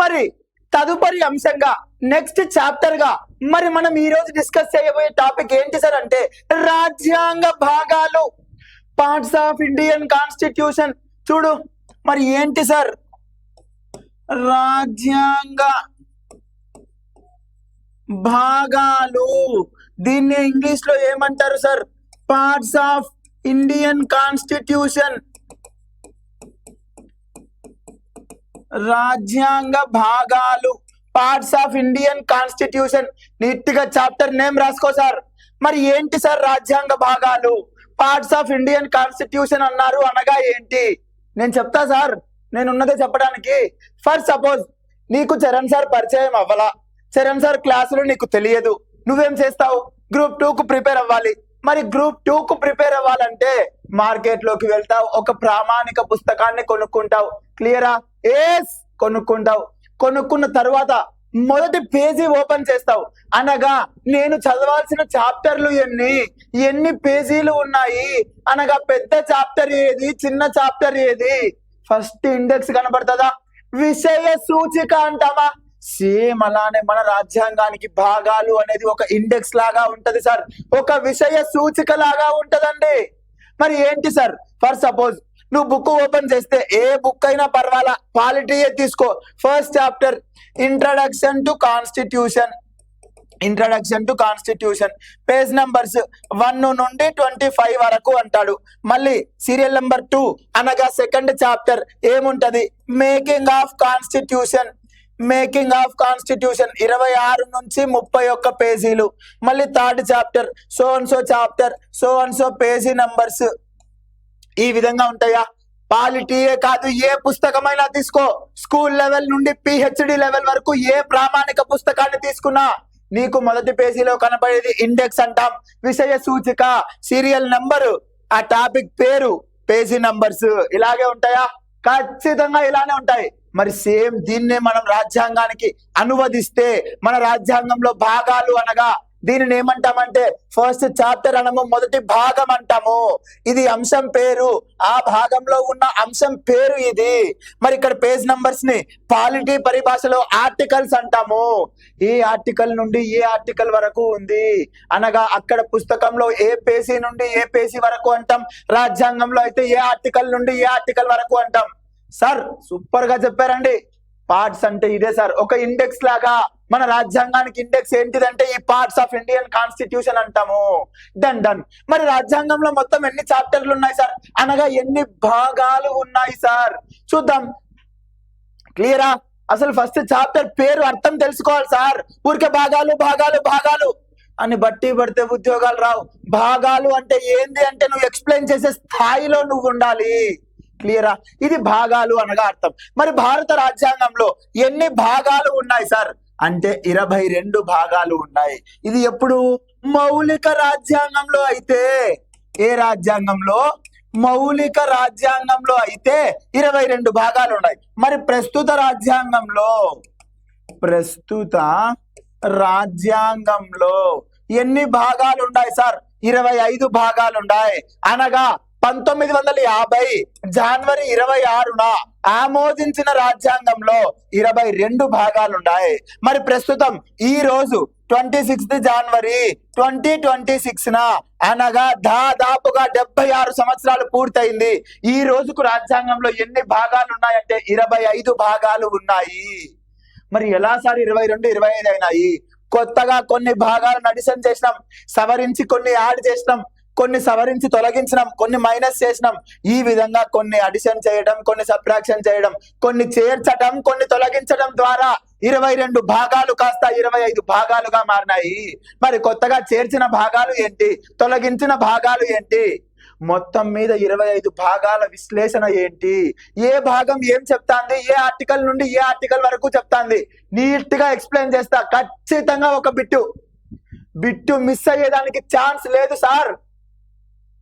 మరి తదుపరి అంశంగా నెక్స్ట్ చాప్టర్ గా మరి మనం ఈ రోజు డిస్కస్ చేయబోయే టాపిక్ ఏంటి సార్ అంటే రాజ్యాంగ భాగాలు, పార్ట్స్ ఆఫ్ ఇండియన్ కాన్స్టిట్యూషన్. చూడు మరి ఏంటి సార్ రాజ్యాంగ భాగాలు, దీన్ని ఇంగ్లీష్ లో ఏమంటారు sir? Parts of Indian constitution. రాజ్యాంగ భాగాలు, parts of Indian constitution. Neat గా చాప్టర్ నేమ్ రాసుకో సార్. మరి ఏంటి సార్ రాజ్యాంగ భాగాలు, పార్ట్స్ ఆఫ్ ఇండియన్ కాన్స్టిట్యూషన్ అన్నారు అనగా ఏంటి? నేను చెప్తా సార్, నేను ఉన్నదే చెప్పడానికి. ఫర్ సపోజ్ నీకు చరణ్ సార్ పరిచయం అవ్వాలా, చరణ్ సార్ క్లాసులు నీకు తెలియదు, నువ్వేం చేస్తావు? గ్రూప్ 2 కు ప్రిపేర్ అవ్వాలి. మరి గ్రూప్ 2 కు ప్రిపేర్ అవ్వాలంటే మార్కెట్ లోకి వెళ్తావు, ఒక ప్రామాణిక పుస్తకాన్ని కొనుక్కుంటావు. క్లియరా? ఎస్, కొనుక్కుంటావు. కొనుక్కున్న తర్వాత మొదటి పేజీ ఓపెన్ చేస్తావు. అనగా నేను చదవాల్సిన చాప్టర్లు ఎన్ని పేజీలు ఉన్నాయి అనగా పెద్ద చాప్టర్ ఏది, చిన్న చాప్టర్ ఏది? ఫస్ట్ ఇండెక్స్ కనబడుతుందా? విషయ సూచిక అంటావా? సేమ్ అలానే మన రాజ్యాంగానికి భాగాలు అనేది ఒక ఇండెక్స్ లాగా ఉంటది సార్, ఒక విషయ సూచిక లాగా ఉంటదండి. మరి ఏంటి సార్? ఫర్ సపోజ్ నువ్వు బుక్ ఓపెన్ చేస్తే ఏ బుక్ అయినా పర్వాలా, పాలిటీయే తీసుకో. First chapter introduction to constitution. Introduction to constitution page numbers 1 నుండి 25 వరకు అంటాడు. మళ్ళీ సీరియల్ నెంబర్ 2 అనగా సెకండ్ చాప్టర్ ఏముంటది? Making of constitution. Making of constitution 26 నుంచి 31 పేజీలు. మళ్ళీ third chapter so and so chapter, so and so page numbers. ఈ విధంగా ఉంటాయా? పాలిటీయే కాదు, ఏ పుస్తకమైనా తీసుకో, స్కూల్ లెవెల్ నుండి PhD లెవెల్ వరకు ఏ ప్రామాణిక పుస్తకాన్ని తీసుకున్నా నీకు మొదటి పేజీలో కనబడేది ఇండెక్స్ అంటాం, విషయ సూచిక, సీరియల్ నంబరు, ఆ టాపిక్ పేరు, పేజీ నంబర్స్. ఇలాగే ఉంటాయా? ఖచ్చితంగా ఇలానే ఉంటాయి. మరి సేమ్ దీన్నే మనం రాజ్యాంగానికి అనువదిస్తే మన రాజ్యాంగంలో భాగాలు అనగా దీనిని ఏమంటామంటే ఫస్ట్ చాప్టర్ అనము, మొదటి భాగం అంటాము. ఇది అంశం పేరు, ఆ భాగంలో ఉన్న అంశం పేరు ఇది. మరి ఇక్కడ పేజ్ నంబర్స్ ని పాలిటీ పరిభాషలో ఆర్టికల్స్ అంటాము. ఏ ఆర్టికల్ నుండి ఏ ఆర్టికల్ వరకు ఉంది అనగా అక్కడ పుస్తకంలో ఏ పేజీ నుండి ఏ పేజీ వరకు అంటాం, రాజ్యాంగంలో అయితే ఏ ఆర్టికల్ నుండి ఏ ఆర్టికల్ వరకు అంటాం. సార్ సూపర్ గా చెప్పారండి. పార్ట్స్ అంటే ఇదే సార్, ఒక ఇండెక్స్ లాగా. మన రాజ్యాంగానికి ఇండెక్స్ ఏంటిదంటే ఈ పార్ట్స్ ఆఫ్ ఇండియన్ కాన్స్టిట్యూషన్ అంటాము. Done done. మరి రాజ్యాంగంలో మొత్తం ఎన్ని చాప్టర్లు ఉన్నాయి సార్ అనగా ఎన్ని భాగాలు ఉన్నాయి సార్ చూద్దాం. క్లియరా? అసలు ఫస్ట్ చాప్టర్ పేరు అర్థం తెలుసుకోవాలి సార్. ఊరికే భాగాలు భాగాలు భాగాలు అని బట్టి పడితే ఉద్యోగాలు రావు. భాగాలు అంటే ఏంది అంటే నువ్వు ఎక్స్ప్లెయిన్ చేసే స్థాయిలో నువ్వు ఉండాలి. క్లియరా? ఇది భాగాలు అనగా అర్థం. మరి భారత రాజ్యాంగంలో ఎన్ని భాగాలు ఉన్నాయి సార్ అంటే 22 భాగాలు ఉన్నాయి. ఇది ఎప్పుడు? మౌలిక రాజ్యాంగంలో అయితే. ఏ రాజ్యాంగంలో? మౌలిక రాజ్యాంగంలో అయితే 22 భాగాలు ఉన్నాయి. మరి ప్రస్తుత రాజ్యాంగంలో ఎన్ని భాగాలు ఉన్నాయి సార్? 25 భాగాలు ఉన్నాయి. అనగా 1950 జనవరి 26న ఆమోదించిన రాజ్యాంగంలో 22 భాగాలు ఉన్నాయి. మరి ప్రస్తుతం ఈ రోజు 26 జనవరి 2026న అనగా దాదాపుగా 76 సంవత్సరాలు పూర్తయింది. ఈ రోజుకు రాజ్యాంగంలో ఎన్ని భాగాలు ఉన్నాయంటే 25 భాగాలు ఉన్నాయి. మరి ఎలా సార్ 22, 25 అయినాయి? కొత్తగా కొన్ని భాగాలను అడిషన్ చేసినాం, సవరించి కొన్ని యాడ్ చేసినాం, కొన్ని సవరించి తొలగించడం, కొన్ని మైనస్ చేసినాం. ఈ విధంగా కొన్ని అడిషన్ చేయడం, కొన్ని సబ్ట్రాక్షన్ చేయడం, కొన్ని చేర్చడం, కొన్ని తొలగించడం ద్వారా 22 భాగాలు కాస్త 25 భాగాలుగా మారినాయి. మరి కొత్తగా చేర్చిన భాగాలు ఏంటి, తొలగించిన భాగాలు ఏంటి? మొత్తం మీద 25 భాగాల విశ్లేషణ ఏంటి, ఏ భాగం ఏం చెప్తాంది, ఏ ఆర్టికల్ నుండి ఏ ఆర్టికల్ వరకు చెప్తాంది, నీట్ గా ఎక్స్ప్లెయిన్ చేస్తా. ఖచ్చితంగా ఒక బిట్టు మిస్ అయ్యేదానికి ఛాన్స్ లేదు సార్.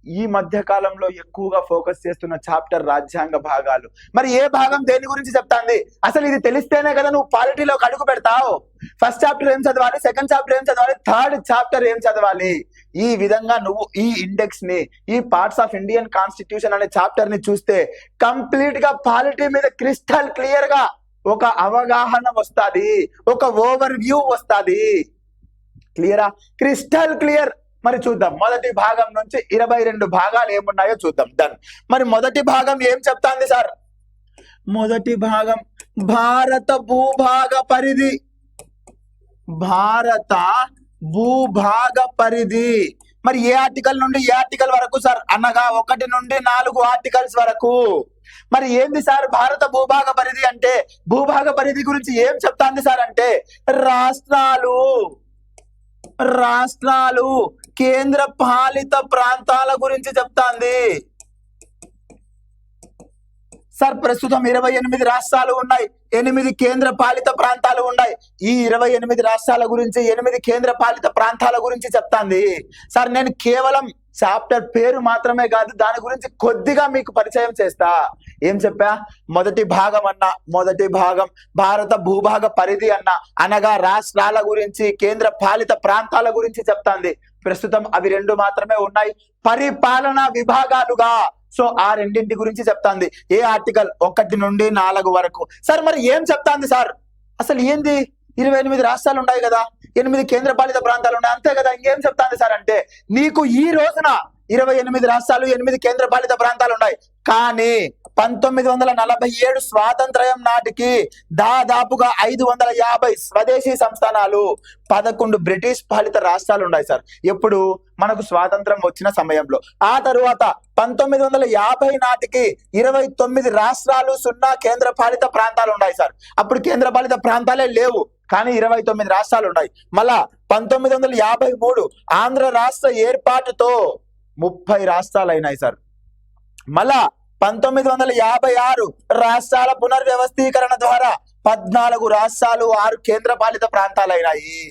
ఈ మధ్య కాలంలో ఎక్కువగా ఫోకస్ చేస్తున్న చాప్టర్ రాజ్యాంగ భాగాలు. మరి ఏ భాగం దేని గురించి చెప్తాంది అసలు ఇది తెలిస్తేనే కదా నువ్వు పాలిటీలోకి అడుగు పెడతావు. ఫస్ట్ చాప్టర్ ఏం చదవాలి, సెకండ్ చాప్టర్ ఏం చదవాలి, థర్డ్ చాప్టర్ ఏం చదవాలి. ఈ విధంగా నువ్వు ఈ ఇండెక్స్ ని, ఈ పార్ట్స్ ఆఫ్ ఇండియన్ కాన్స్టిట్యూషన్ అనే చాప్టర్ ని చూస్తే కంప్లీట్ గా పాలిటీ మీద క్రిస్టల్ క్లియర్ గా ఒక అవగాహన వస్తుంది, ఒక ఓవర్ వ్యూ వస్తుంది. క్లియరా? Crystal clear. మరి చూద్దాం మొదటి భాగం నుంచి 22 భాగాలు ఏమున్నాయో చూద్దాం. డన్. మరి మొదటి భాగం ఏం చెప్తాంది సార్? మొదటి భాగం భారత భూభాగ పరిధి. భారత భూభాగ పరిధి. మరి ఏ ఆర్టికల్ నుండి ఏ ఆర్టికల్ వరకు సార్? అనగా 1 నుండి 4 ఆర్టికల్స్ వరకు. మరి ఏంది సార్ భారత భూభాగ పరిధి అంటే? భూభాగ పరిధి గురించి ఏం చెప్తాంది సార్ అంటే రాష్ట్రాలు కేంద్ర పాలిత ప్రాంతాల గురించి చెప్తాంది సార్. ప్రస్తుతం 28 రాష్ట్రాలు ఉన్నాయి, 8 కేంద్ర పాలిత ప్రాంతాలు ఉన్నాయి. ఈ 28 రాష్ట్రాల గురించి 8 కేంద్ర పాలిత ప్రాంతాల గురించి చెప్తాంది సార్. నేను కేవలం చాప్టర్ పేరు మాత్రమే కాదు, దాని గురించి కొద్దిగా మీకు పరిచయం చేస్తా. ఏం చెప్పా? మొదటి భాగం అన్న, మొదటి భాగం భారత భూభాగ పరిధి అన్న, అనగా రాష్ట్రాల గురించి కేంద్ర పాలిత ప్రాంతాల గురించి చెప్తాంది. ప్రస్తుతం అవి 2 మాత్రమే ఉన్నాయి పరిపాలనా విభాగాలుగా. సో ఆ రెండింటి గురించి చెప్తాంది. ఏ ఆర్టికల్? 1 నుండి 4 వరకు. సార్ మరి ఏం చెప్తాంది సార్? అసలు ఏంది? 28 రాష్ట్రాలు ఉన్నాయి కదా, 8 కేంద్ర పాలిత ప్రాంతాలు ఉన్నాయి, అంతే కదా. ఇంకేం చెప్తాంది సార్ అంటే నీకు ఈ రోజున 28 రాష్ట్రాలు 8 కేంద్ర పాలిత ప్రాంతాలు ఉన్నాయి. కానీ 1947 స్వాతంత్ర్యం నాటికి దాదాపుగా 550 స్వదేశీ సంస్థానాలు, 11 బ్రిటిష్ పాలిత రాష్ట్రాలు ఉన్నాయి సార్. ఎప్పుడు? మనకు స్వాతంత్రం వచ్చిన సమయంలో. ఆ తరువాత 1950 నాటికి 29 రాష్ట్రాలు, 0 కేంద్ర పాలిత ప్రాంతాలు ఉన్నాయి సార్. అప్పుడు కేంద్ర పాలిత ప్రాంతాలే లేవు, కానీ 29 రాష్ట్రాలు ఉన్నాయి. మళ్ళా 1953 ఆంధ్ర రాష్ట్ర ఏర్పాటుతో 30 రాష్ట్రాలు అయినాయి సార్. మళ్ళా 1956 రాష్ట్రాల పునర్వ్యవస్థీకరణ ద్వారా 14 రాష్ట్రాలు, 6 కేంద్ర పాలిత ప్రాంతాలు అయినాయి.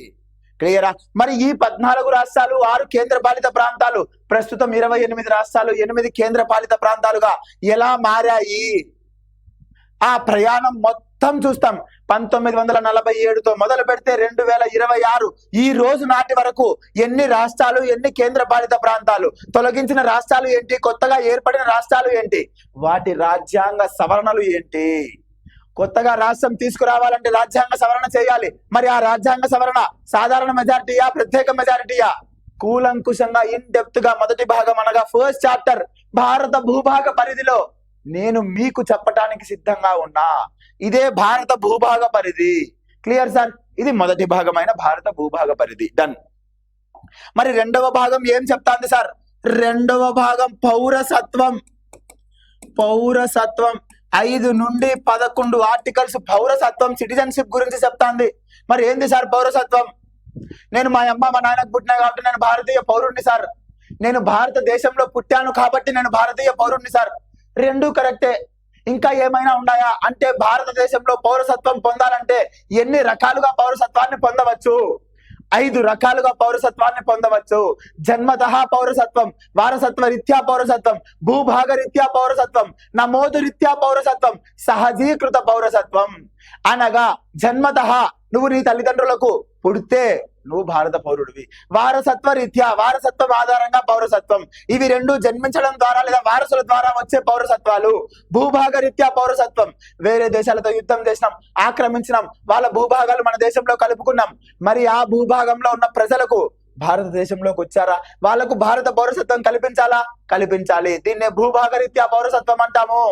క్లియరా? మరి ఈ 14 రాష్ట్రాలు, 6 కేంద్ర పాలిత ప్రాంతాలు ప్రస్తుతం 28 రాష్ట్రాలు, 8 కేంద్ర పాలిత ప్రాంతాలుగా ఎలా మారాయి? ఆ ప్రయాణం మొత్తం చూస్తాం. 1947తో మొదలు పెడితే 2026 ఈ రోజు నాటి వరకు ఎన్ని రాష్ట్రాలు, ఎన్ని కేంద్ర పాలిత ప్రాంతాలు, తొలగించిన రాష్ట్రాలు ఏంటి, కొత్తగా ఏర్పడిన రాష్ట్రాలు ఏంటి, వాటి రాజ్యాంగ సవరణలు ఏంటి? కొత్తగా రాష్ట్రం తీసుకురావాలంటే రాజ్యాంగ సవరణ చేయాలి. మరి ఆ రాజ్యాంగ సవరణ సాధారణ మెజారిటీయా, ప్రత్యేక మెజారిటీయా? కూలంకుషంగా ఇన్ డెప్త్ గా మొదటి భాగం అనగా ఫస్ట్ చాప్టర్ భారత భూభాగ పరిధిలో నేను మీకు చెప్పటానికి సిద్ధంగా ఉన్నా. ఇదే భారత భూభాగ పరిధి. Clear sir? ఇది మొదటి భాగమైన భారత భూభాగ పరిధి. డన్. మరి రెండవ భాగం ఏం చెప్తాంది సార్? రెండవ భాగం పౌరసత్వం. 5 నుండి 11 ఆర్టికల్స్ పౌరసత్వం, సిటిజన్షిప్ గురించి చెప్తాంది. మరి ఏంది సార్ పౌరసత్వం? నేను మా అమ్మ మా నాన్నకు పుట్టినా కాబట్టి నేను భారతీయ పౌరుణ్ణి సార్. నేను భారతదేశంలో పుట్టాను కాబట్టి నేను భారతీయ పౌరుణ్ణి సార్. 2 కరెక్టే. ఇంకా ఏమైనా ఉన్నాయా అంటే భారతదేశంలో పౌరసత్వం పొందాలంటే ఎన్ని రకాలుగా పౌరసత్వాన్ని పొందవచ్చు? 5 రకాలుగా పౌరసత్వాన్ని పొందవచ్చు. జన్మతః పౌరసత్వం, వారసత్వ రీత్యా పౌరసత్వం, భూభాగ రీత్యా పౌరసత్వం, నమోదు రీత్యా పౌరసత్వం, సహజీకృత పౌరసత్వం. అనగా జన్మతః నువ్వు నీ తల్లిదండ్రులకు పుడితే నువ్వు భారత పౌరుడివి. వారసత్వ రీత్యా, వారసత్వం ఆధారంగా పౌరసత్వం. ఇవి 2 జన్మించడం ద్వారా లేదా వారసుల ద్వారా వచ్చే పౌరసత్వాలు. భూభాగ రీత్యా పౌరసత్వం, వేరే దేశాలతో యుద్ధం చేసినాం, ఆక్రమించినాం, వాళ్ళ భూభాగాలు మన దేశంలో కలుపుకున్నాం. మరి ఆ భూభాగంలో ఉన్న ప్రజలకు భారతదేశంలోకి వచ్చారా, వాళ్ళకు భారత పౌరసత్వం కల్పించాలా? కల్పించాలి. దీన్నే భూభాగ రీత్యా పౌరసత్వం అంటాము.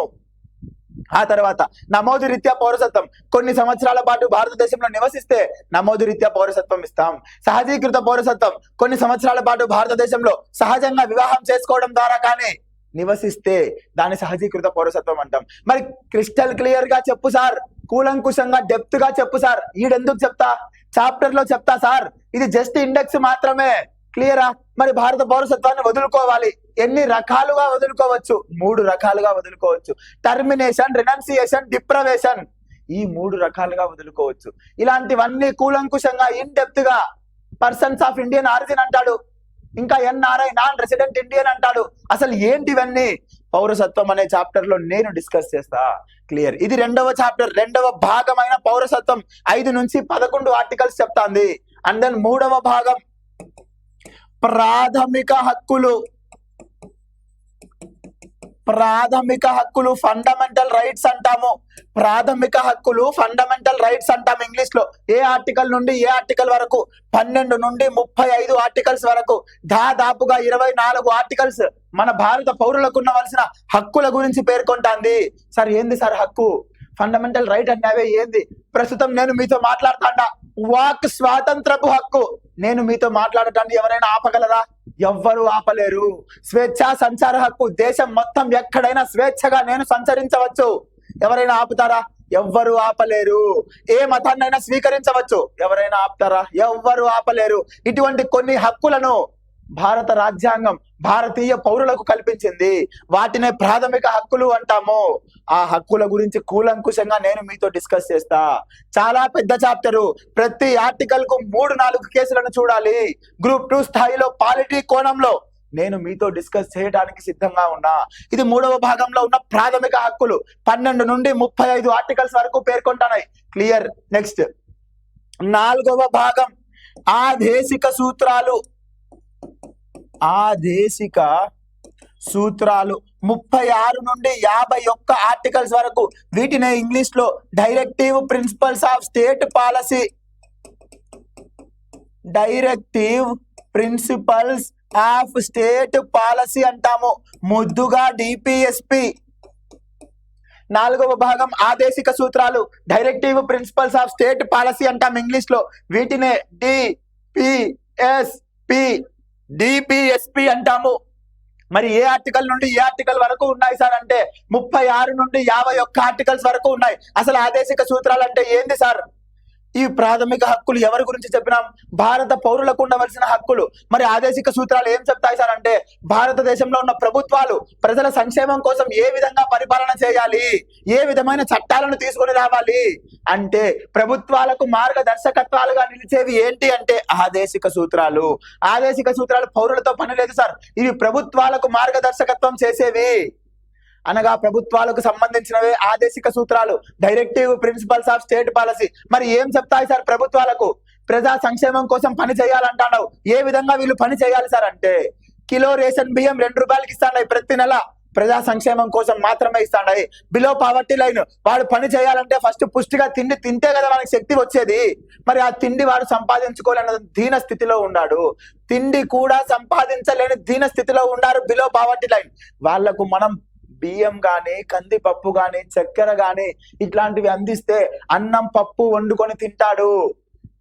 ఆ తర్వాత నమోదు రీత్యా పౌరసత్వం, కొన్ని సంవత్సరాల పాటు భారతదేశంలో నివసిస్తే నమోదు రీత్యా పౌరసత్వం ఇస్తాం. సహజీకృత పౌరసత్వం, కొన్ని సంవత్సరాల పాటు భారతదేశంలో సహజంగా వివాహం చేసుకోవడం ద్వారా కానీ నివసిస్తే దాన్ని సహజీకృత పౌరసత్వం అంటాం. మరి క్రిస్టల్ క్లియర్ గా చెప్పు సార్, కూలంకుషంగా డెప్త్ గా చెప్పు సార్. ఈడెందుకు చెప్తా? చాప్టర్ లో చెప్తా సార్. ఇది జస్ట్ ఇండెక్స్ మాత్రమే. క్లియరా? మరి భారత పౌరసత్వాన్ని వదులుకోవాలి. ఎన్ని రకాలుగా వదులుకోవచ్చు? 3 రకాలుగా వదులుకోవచ్చు. Termination, renunciation, deprivation. ఈ 3 రకాలుగా వదులుకోవచ్చు. ఇలాంటివన్నీ కూలంకుషంగా ఇన్ డెప్త్ గా పర్సన్స్ ఆఫ్ ఇండియన్ ఆరిజిన్ అంటాడు, ఇంకా ఎన్ఆర్ఐ, నాన్ రెసిడెంట్ ఇండియన్ అంటాడు. అసలు ఏంటివన్నీ పౌరసత్వం అనే చాప్టర్ లో నేను డిస్కస్ చేస్తా. క్లియర్? ఇది రెండవ చాప్టర్, రెండవ భాగమైన పౌరసత్వం. 5 నుంచి 11 ఆర్టికల్స్ చెప్తాంది. అండ్ దెన్ మూడవ భాగం ప్రాథమిక హక్కులు. ప్రాథమిక హక్కులు ఫండమెంటల్ రైట్స్ అంటాము. ప్రాథమిక హక్కులు ఫండమెంటల్ రైట్స్ అంటాము ఇంగ్లీష్ లో. ఏ ఆర్టికల్ నుండి ఏ ఆర్టికల్ వరకు? 12 నుండి 35 ఆర్టికల్స్ వరకు, దాదాపుగా 24 ఆర్టికల్స్ మన భారత పౌరులకు ఉండవలసిన హక్కుల గురించి పేర్కొంటాంది. సార్ ఏంది సార్ హక్కు? ఫండమెంటల్ రైట్ అంటే అవే ఏంది? ప్రస్తుతం నేను మీతో మాట్లాడుతాండా, వాక్ స్వాతంత్రపు హక్కు. నేను మీతో మాట్లాడటాన్ని ఎవరైనా ఆపగలరా? ఎవ్వరు ఆపలేరు. స్వేచ్ఛా సంచార హక్కు, దేశం మొత్తం ఎక్కడైనా స్వేచ్ఛగా నేను సంచరించవచ్చు. ఎవరైనా ఆపుతారా? ఎవ్వరు ఆపలేరు. ఏ మతాన్నైనా స్వీకరించవచ్చు. ఎవరైనా ఆపుతారా? ఎవ్వరు ఆపలేరు. ఇటువంటి కొన్ని హక్కులను భారత రాజ్యాంగం భారతీయ పౌరులకు కల్పించింది. వాటినే ప్రాథమిక హక్కులు అంటాము. ఆ హక్కుల గురించి కూలంకుషంగా నేను మీతో డిస్కస్ చేస్తా. చాలా పెద్ద చాప్టరు. ప్రతి ఆర్టికల్ కు 3-4 కేసులను చూడాలి. గ్రూప్ 2 స్థాయిలో పాలిటీ కోణంలో నేను మీతో డిస్కస్ చేయడానికి సిద్ధంగా ఉన్నా. ఇది 3వ భాగంలో ఉన్న ప్రాథమిక హక్కులు. 12 నుండి 35 ఆర్టికల్స్ వరకు పేర్కొంటున్నాయి. క్లియర్. నెక్స్ట్ 4వ భాగం ఆదేశిక సూత్రాలు. ఆదేశిక సూత్రాలు 36 నుండి 51 ఆర్టికల్స్ వరకు. వీటినే ఇంగ్లీష్ లో directive principles of state policy, directive principles of state policy అంటాము. ముద్దుగా డిపిఎస్పి. 4వ భాగం ఆదేశిక సూత్రాలు, directive principles of state policy అంటాం ఇంగ్లీష్ లో. వీటినే డిపిఎస్పి అంటాము. మరి ఏ ఆర్టికల్ నుండి ఏ ఆర్టికల్ వరకు ఉన్నాయి సార్ అంటే 36 నుండి 51 ఆర్టికల్స్ వరకు ఉన్నాయి. అసలు ఆదేశిక సూత్రాలు అంటే ఏంది సార్? ఈ ప్రాథమిక హక్కులు ఎవరి గురించి చెప్పినాం? భారత పౌరులకు ఉండవలసిన హక్కులు. మరి ఆదేశిక సూత్రాలు ఏం చెప్తాయి సార్ అంటే భారతదేశంలో ఉన్న ప్రభుత్వాలు ప్రజల సంక్షేమం కోసం ఏ విధంగా పరిపాలన చేయాలి, ఏ విధమైన చట్టాలను తీసుకొని రావాలి అంటే ప్రభుత్వాలకు మార్గదర్శకత్వాలుగా నిలిచేవి ఏంటి అంటే ఆదేశిక సూత్రాలు. ఆదేశిక సూత్రాలు పౌరులతో పని లేదు సార్. ఇవి ప్రభుత్వాలకు మార్గదర్శకత్వం చేసేవి. అనగా ప్రభుత్వాలకు సంబంధించినవే ఆదేశిక సూత్రాలు, directive principles of state policy. మరి ఏం చెప్తాయి సార్? ప్రభుత్వాలకు ప్రజా సంక్షేమం కోసం పని చేయాలంటున్నావు. ఏ విధంగా వీళ్ళు పని చేయాలి సార్ అంటే కిలో రేషన్ బియ్యం 2 రూపాయలకి ఇస్తాండాయి ప్రతి నెల. ప్రజా సంక్షేమం కోసం మాత్రమే ఇస్తాండాయి. Below poverty line. వాడు పని చేయాలంటే ఫస్ట్ పుష్టిగా తిండి తింటే కదా మనకి శక్తి వచ్చేది. మరి ఆ తిండి వాడు సంపాదించుకోలేని దీన స్థితిలో ఉన్నాడు. తిండి కూడా సంపాదించలేని దీన స్థితిలో ఉన్నారు బిలో పావర్టీ లైన్. వాళ్లకు మనం బియ్యం గాని, కందిపప్పు గాని, చక్కెర గాని ఇట్లాంటివి అందిస్తే అన్నం పప్పు వండుకొని తింటాడు.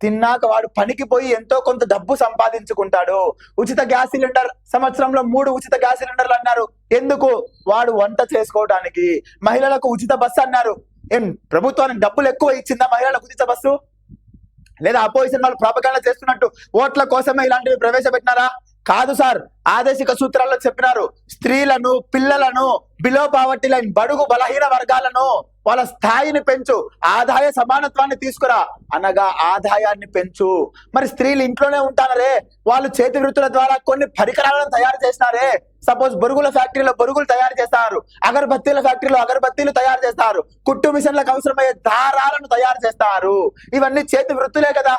తిన్నాక వాడు పనికి పోయి ఎంతో కొంత డబ్బు సంపాదించుకుంటాడు. ఉచిత గ్యాస్ సిలిండర్, సంవత్సరంలో 3 ఉచిత గ్యాస్ సిలిండర్లు అన్నారు. ఎందుకు? వాడు వంట చేసుకోవడానికి. మహిళలకు ఉచిత బస్సు అన్నారు. ఏం ప్రభుత్వానికి డబ్బులు ఎక్కువ ఇచ్చిందా మహిళలకు ఉచిత బస్సు? లేదా అపోజిషన్ వాళ్ళు ప్రాపగాండా చేస్తున్నట్టు ఓట్ల కోసమే ఇలాంటివి ప్రవేశపెట్టినారా? కాదు సార్. ఆదేశిక సూత్రాల్లో చెప్పినారు స్త్రీలను, పిల్లలను, బిలో పావర్టీ లైన్ బడుగు బలహీన వర్గాలను వాళ్ళ స్థాయిని పెంచు, ఆదాయ సమానత్వాన్ని తీసుకురా అనగా ఆదాయాన్ని పెంచు. మరి స్త్రీలు ఇంట్లోనే ఉంటారే, వాళ్ళు చేతి వృత్తుల ద్వారా కొన్ని పరికరాలను తయారు చేసినారే. సపోజ్ బొరుగుల ఫ్యాక్టరీలో బొరుగులు తయారు చేస్తారు, అగరబత్తీల ఫ్యాక్టరీలో అగరబత్తీలు తయారు చేస్తారు, కుట్టు మిషన్లకు అవసరమయ్యే దారాలను తయారు చేస్తారు. ఇవన్నీ చేతి వృత్తులే కదా.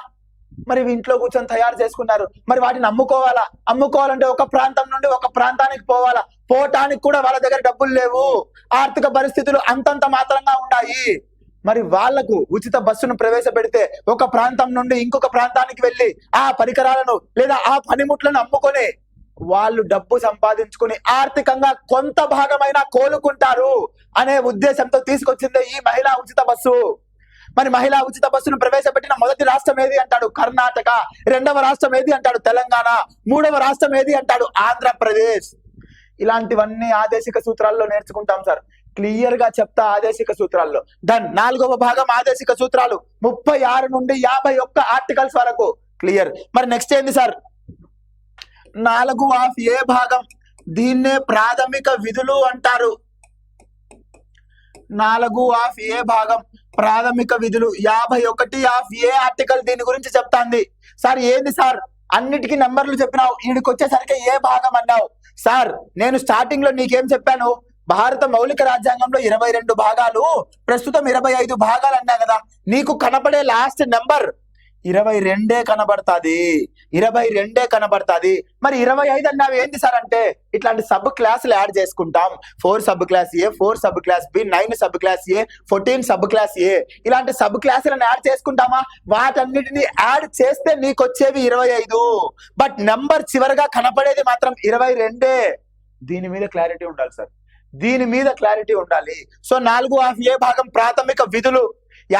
మరి ఇంట్లో కూర్చొని తయారు చేసుకున్నారు. మరి వాటిని అమ్ముకోవాలా? అమ్ముకోవాలంటే ఒక ప్రాంతం నుండి ఒక ప్రాంతానికి పోవాలా? పోవటానికి కూడా వాళ్ళ దగ్గర డబ్బులు లేవు. ఆర్థిక పరిస్థితులు అంతంత మాత్రంగా ఉన్నాయి. మరి వాళ్లకు ఉచిత బస్సును ప్రవేశపెడితే ఒక ప్రాంతం నుండి ఇంకొక ప్రాంతానికి వెళ్ళి ఆ పరికరాలను లేదా ఆ పనిముట్లను అమ్ముకొని వాళ్ళు డబ్బు సంపాదించుకుని ఆర్థికంగా కొంత భాగమైనా కోలుకుంటారు అనే ఉద్దేశంతో తీసుకొచ్చిందే ఈ మహిళా ఉచిత బస్సు. మరి మహిళా ఉచిత బస్సును ప్రవేశపెట్టిన మొదటి రాష్ట్రం ఏది అంటాడు కర్ణాటక, 2వ రాష్ట్రం ఏది అంటాడు తెలంగాణ, 3వ రాష్ట్రం ఏది అంటాడు ఆంధ్రప్రదేశ్. ఇలాంటివన్నీ ఆదేశిక సూత్రాల్లో నేర్చుకుంటాం సార్. క్లియర్ గా చెప్తా ఆదేశిక సూత్రాల్లో. డన్. 4వ భాగం ఆదేశిక సూత్రాలు 36 నుండి 51 ఆర్టికల్స్ వరకు. క్లియర్. మరి నెక్స్ట్ ఏంది సార్? 4A భాగం. దీన్నే ప్రాథమిక విధులు అంటారు. 4A భాగం ప్రాథమిక విధులు 51A ఆర్టికల్ దీని గురించి చెప్తాంది. సార్ ఏంది సార్ అన్నిటికీ నంబర్లు చెప్పినావు, వీడికి వచ్చేసరికి ఏ భాగం అన్నావు? సార్ నేను స్టార్టింగ్ లో నీకేం చెప్పాను? భారత మౌలిక రాజ్యాంగంలో 22 భాగాలు, ప్రస్తుతం 25 భాగాలు అన్నా కదా. నీకు కనపడే లాస్ట్ నెంబర్ 22 కనబడతాది, 22 కనబడతాది. మరి 25 అన్నావి ఏంటి సార్ అంటే ఇట్లాంటి సబ్ క్లాసులు యాడ్ చేసుకుంటాం. 4 sub class A, 4 sub class B, 9 sub class A, 14 sub class A, ఇలాంటి సబ్ క్లాసులను యాడ్ చేసుకుంటామా? వాటన్నిటిని యాడ్ చేస్తే నీకు వచ్చేవి 25. బట్ నెంబర్ చివరిగా కనపడేది మాత్రం 22. దీని మీద క్లారిటీ ఉండాలి సార్, దీని మీద క్లారిటీ ఉండాలి. సో 4 భాగం ప్రాథమిక విధులు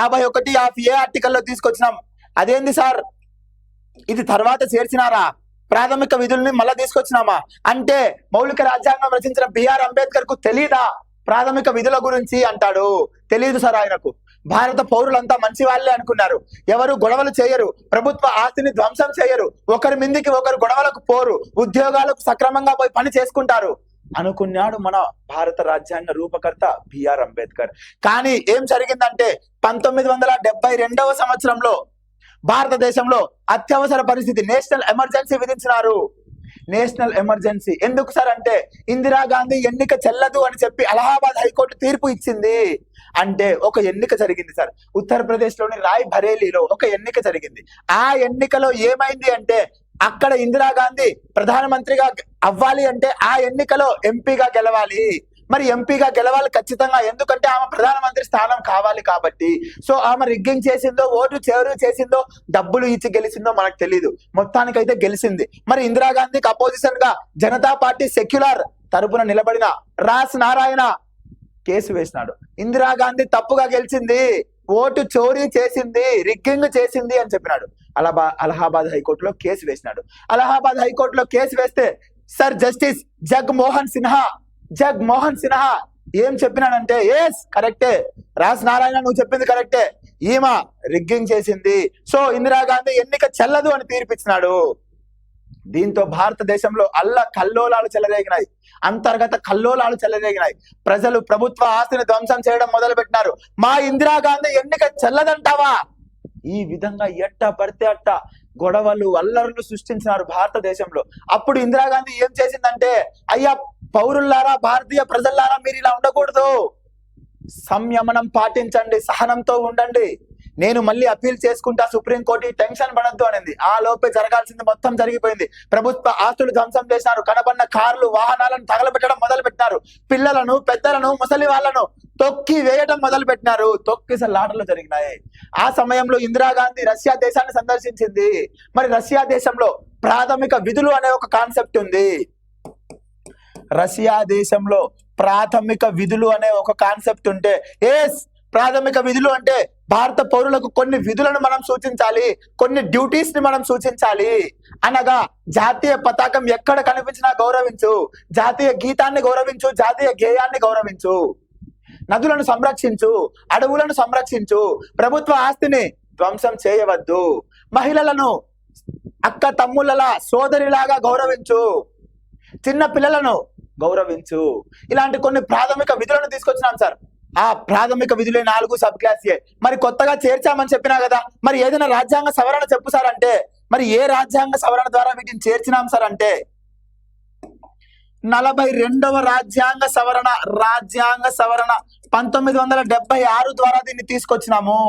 51 ఆర్టికల్లో తీసుకొచ్చినాం. అదేంది సార్, ఇది తర్వాత చేర్చినారా? ప్రాథమిక విధుల్ని మళ్ళా తీసుకొచ్చినామా అంటే మౌలిక రాజ్యాంగం రచించిన బిఆర్ అంబేద్కర్ కు తెలీదా ప్రాథమిక విధుల గురించి అంటాడు? తెలియదు సార్ ఆయనకు. భారత పౌరులంతా మంచి వాళ్ళే అనుకున్నారు, ఎవరు గొడవలు చేయరు, ప్రభుత్వ ఆస్తిని ధ్వంసం చేయరు, ఒకరి మీదికి ఒకరు గొడవలకు పోరు, ఉద్యోగాలకు సక్రమంగా పోయి పని చేసుకుంటారు అనుకున్నాడు మన భారత రాజ్యాంగ రూపకర్త బిఆర్ అంబేద్కర్. కానీ ఏం జరిగిందంటే 1972వ సంవత్సరంలో భారతదేశంలో అత్యవసర పరిస్థితి, నేషనల్ ఎమర్జెన్సీ విధించినారు. నేషనల్ ఎమర్జెన్సీ ఎందుకు సార్ అంటే ఇందిరాగాంధీ ఎన్నిక చెల్లదు అని చెప్పి అలహాబాద్ హైకోర్టు తీర్పు ఇచ్చింది. అంటే ఒక ఎన్నిక జరిగింది సార్, ఉత్తరప్రదేశ్ లోని రాయ్ బరేలీలో ఒక ఎన్నిక జరిగింది. ఆ ఎన్నికలో ఏమైంది అంటే అక్కడ ఇందిరాగాంధీ ప్రధానమంత్రిగా అవ్వాలి అంటే ఆ ఎన్నికలో ఎంపీగా గెలవాలి. మరి ఎంపీగా గెలవాలి ఖచ్చితంగా, ఎందుకంటే ఆమె ప్రధానమంత్రి స్థానం కావాలి కాబట్టి. సో ఆమె రిగ్గింగ్ చేసిందో, ఓటు చేరు చేసిందో, డబ్బులు ఇచ్చి గెలిచిందో మనకు తెలీదు, మొత్తానికైతే గెలిచింది. మరి ఇందిరాగాంధీకి అపోజిషన్ గా జనతా పార్టీ సెక్యులర్ తరపున నిలబడిన రాస్ నారాయణ కేసు వేసినాడు. ఇందిరాగాంధీ తప్పుగా గెలిచింది, ఓటు చోరీ చేసింది, రిగ్గింగ్ చేసింది అని చెప్పినాడు. అలహాబాద్ హైకోర్టులో కేసు వేసినాడు. అలహాబాద్ హైకోర్టులో కేసు వేస్తే సర్ జస్టిస్ జగమోహన్ సిన్హా ఏం చెప్పినాడంటే ఎస్ కరెక్టే, రాస్ నారాయణ నువ్వు చెప్పింది కరెక్టే, ఈమె రిగ్గింగ్ చేసింది, సో ఇందిరాగాంధీ ఎన్నిక చెల్లదు అని తీర్పిచ్చినాడు. దీంతో భారతదేశంలో కల్లోలాలు చెలరేగినాయి, అంతర్గత కల్లోలాలు చెలరేగినాయి. ప్రజలు ప్రభుత్వ ఆస్తిని ధ్వంసం చేయడం మొదలు పెట్టినారు. మా ఇందిరాగాంధీ ఎన్నిక చెల్లదంటావా? ఈ విధంగా ఎట్ట పడితే అట్ట గొడవలు అల్లర్లు సృష్టించినారు భారతదేశంలో. అప్పుడు ఇందిరాగాంధీ ఏం చేసిందంటే, అయ్యా పౌరులారా, భారతీయ ప్రజల్లారా, మీరు ఇలా ఉండకూడదు, సంయమనం పాటించండి, సహనంతో ఉండండి, నేను మళ్ళీ అప్పీల్ చేసుకుంటా సుప్రీంకోర్టు, టెన్షన్ పడద్దు అనేది. ఆ లోపే జరగాల్సింది మొత్తం జరిగిపోయింది. ప్రభుత్వ ఆస్తులు ధ్వంసం చేసినారు, కనబడిన కార్లు వాహనాలను తగలబెట్టడం మొదలు పెట్టినారు, పిల్లలను పెద్దలను ముసలి వాళ్ళను తొక్కి వేయడం మొదలు పెట్టినారు, తొక్కిసలాటలు జరిగినాయి. ఆ సమయంలో ఇందిరాగాంధీ రష్యా దేశాన్ని సందర్శించింది. మరి రష్యా దేశంలో ప్రాథమిక విధులు అనే ఒక కాన్సెప్ట్ ఉంది. రష్యా దేశంలో ప్రాథమిక విధులు అనే ఒక కాన్సెప్ట్ ఉంటే ప్రాథమిక విధులు అంటే భారత పౌరులకు కొన్ని విధులను మనం సూచించాలి, కొన్ని డ్యూటీస్ ని మనం సూచించాలి. అనగా జాతీయ పతాకం ఎక్కడ కనిపించినా గౌరవించు, జాతీయ గీతాన్ని గౌరవించు, జాతీయ గేయాన్ని గౌరవించు, నదులను సంరక్షించు, అడవులను సంరక్షించు, ప్రభుత్వ ఆస్తిని ధ్వంసం చేయవద్దు, మహిళలను అక్క తమ్ముళ్ళలా సోదరిలాగా గౌరవించు, చిన్న పిల్లలను గౌరవించు. ఇలాంటి కొన్ని ప్రాథమిక విధులను తీసుకొచ్చినాం సార్. ఆ ప్రాథమిక విధులే 4 సబ్ క్లాస్ ఏ. మరి కొత్తగా చేర్చామని చెప్పినా కదా, మరి ఏదైనా రాజ్యాంగ సవరణ చెప్పు సార్ అంటే, మరి ఏ రాజ్యాంగ సవరణ ద్వారా వీటిని చేర్చినాం సార్ అంటే 42వ రాజ్యాంగ సవరణ 1976 ద్వారా దీన్ని తీసుకొచ్చినాము.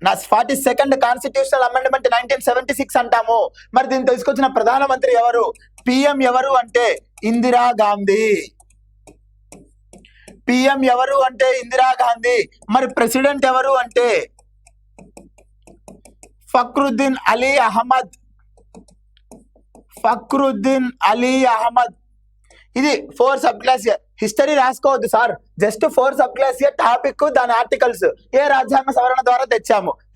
42nd కాన్స్టిట్యూషనల్ అమెండ్మెంట్ 1976 అంటాము. మరి దీన్ని తీసుకొచ్చిన ప్రధానమంత్రి ఎవరు, పిఎం ఎవరు అంటే ఇందిరాగాంధీ. పిఎం ఎవరు అంటే ఇందిరాగాంధీ. మరి ప్రెసిడెంట్ ఎవరు అంటే ఫక్రుద్దీన్ అలీ అహ్మద్. ఇది 4 సబ్ క్లాస్ ఏ. హిస్టరీ రాసుకోవద్దు sir, just 4 sub class A topic, దాని ఆర్టికల్స్. ఏ రాజ్యాంగ సవరణ ద్వారా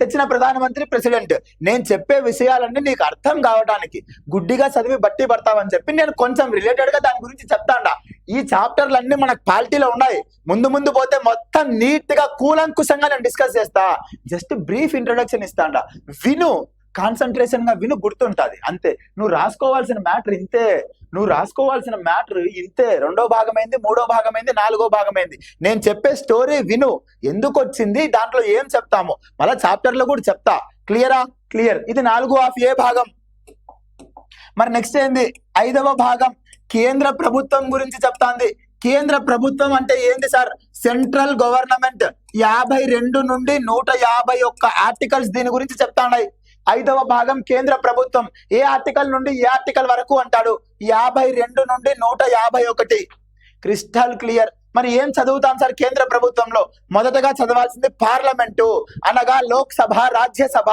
తెచ్చిన ప్రధానమంత్రి ప్రెసిడెంట్. నేను చెప్పే విషయాలన్నీ నీకు అర్థం కావడానికి, గుడ్డిగా చదివి బట్టి పడతావని చెప్పి నేను కొంచెం రిలేటెడ్ గా దాని గురించి చెప్తాండా. ఈ చాప్టర్లన్నీ మనకు పాలిటీలో ఉన్నాయి, ముందు పోతే మొత్తం నీట్ గా కూలంకుశంగా నేను డిస్కస్ చేస్తా. జస్ట్ బ్రీఫ్ ఇంట్రొడక్షన్ ఇస్తాండా, విను, కాన్సన్ట్రేషన్ గా విను, గుర్తుంటది అంతే. నువ్వు రాసుకోవాల్సిన మ్యాటర్ ఇంతే, రెండో భాగమైంది, మూడో భాగమైంది, 4వ భాగమైంది. నేను చెప్పే స్టోరీ విను, ఎందుకు వచ్చింది, దాంట్లో ఏం చెప్తాము, మళ్ళా చాప్టర్ లో కూడా చెప్తా. క్లియర్. ఇది 4 భాగం. మరి నెక్స్ట్ ఏంది, 5వ భాగం కేంద్ర ప్రభుత్వం గురించి చెప్తాంది. కేంద్ర ప్రభుత్వం అంటే ఏంది సార్, సెంట్రల్ గవర్నమెంట్. 52 నుండి 151 ఆర్టికల్స్ దీని గురించి చెప్తాన్నాయి. 5వ భాగం కేంద్ర ప్రభుత్వం ఏ ఆర్టికల్ నుండి ఏ ఆర్టికల్ వరకు అంటాడు? 52 నుండి 151. Crystal clear. మరి ఏం చదువుతాం సార్ కేంద్ర ప్రభుత్వంలో? మొదటగా చదవాల్సింది పార్లమెంటు అనగా లోక్సభ, రాజ్యసభ,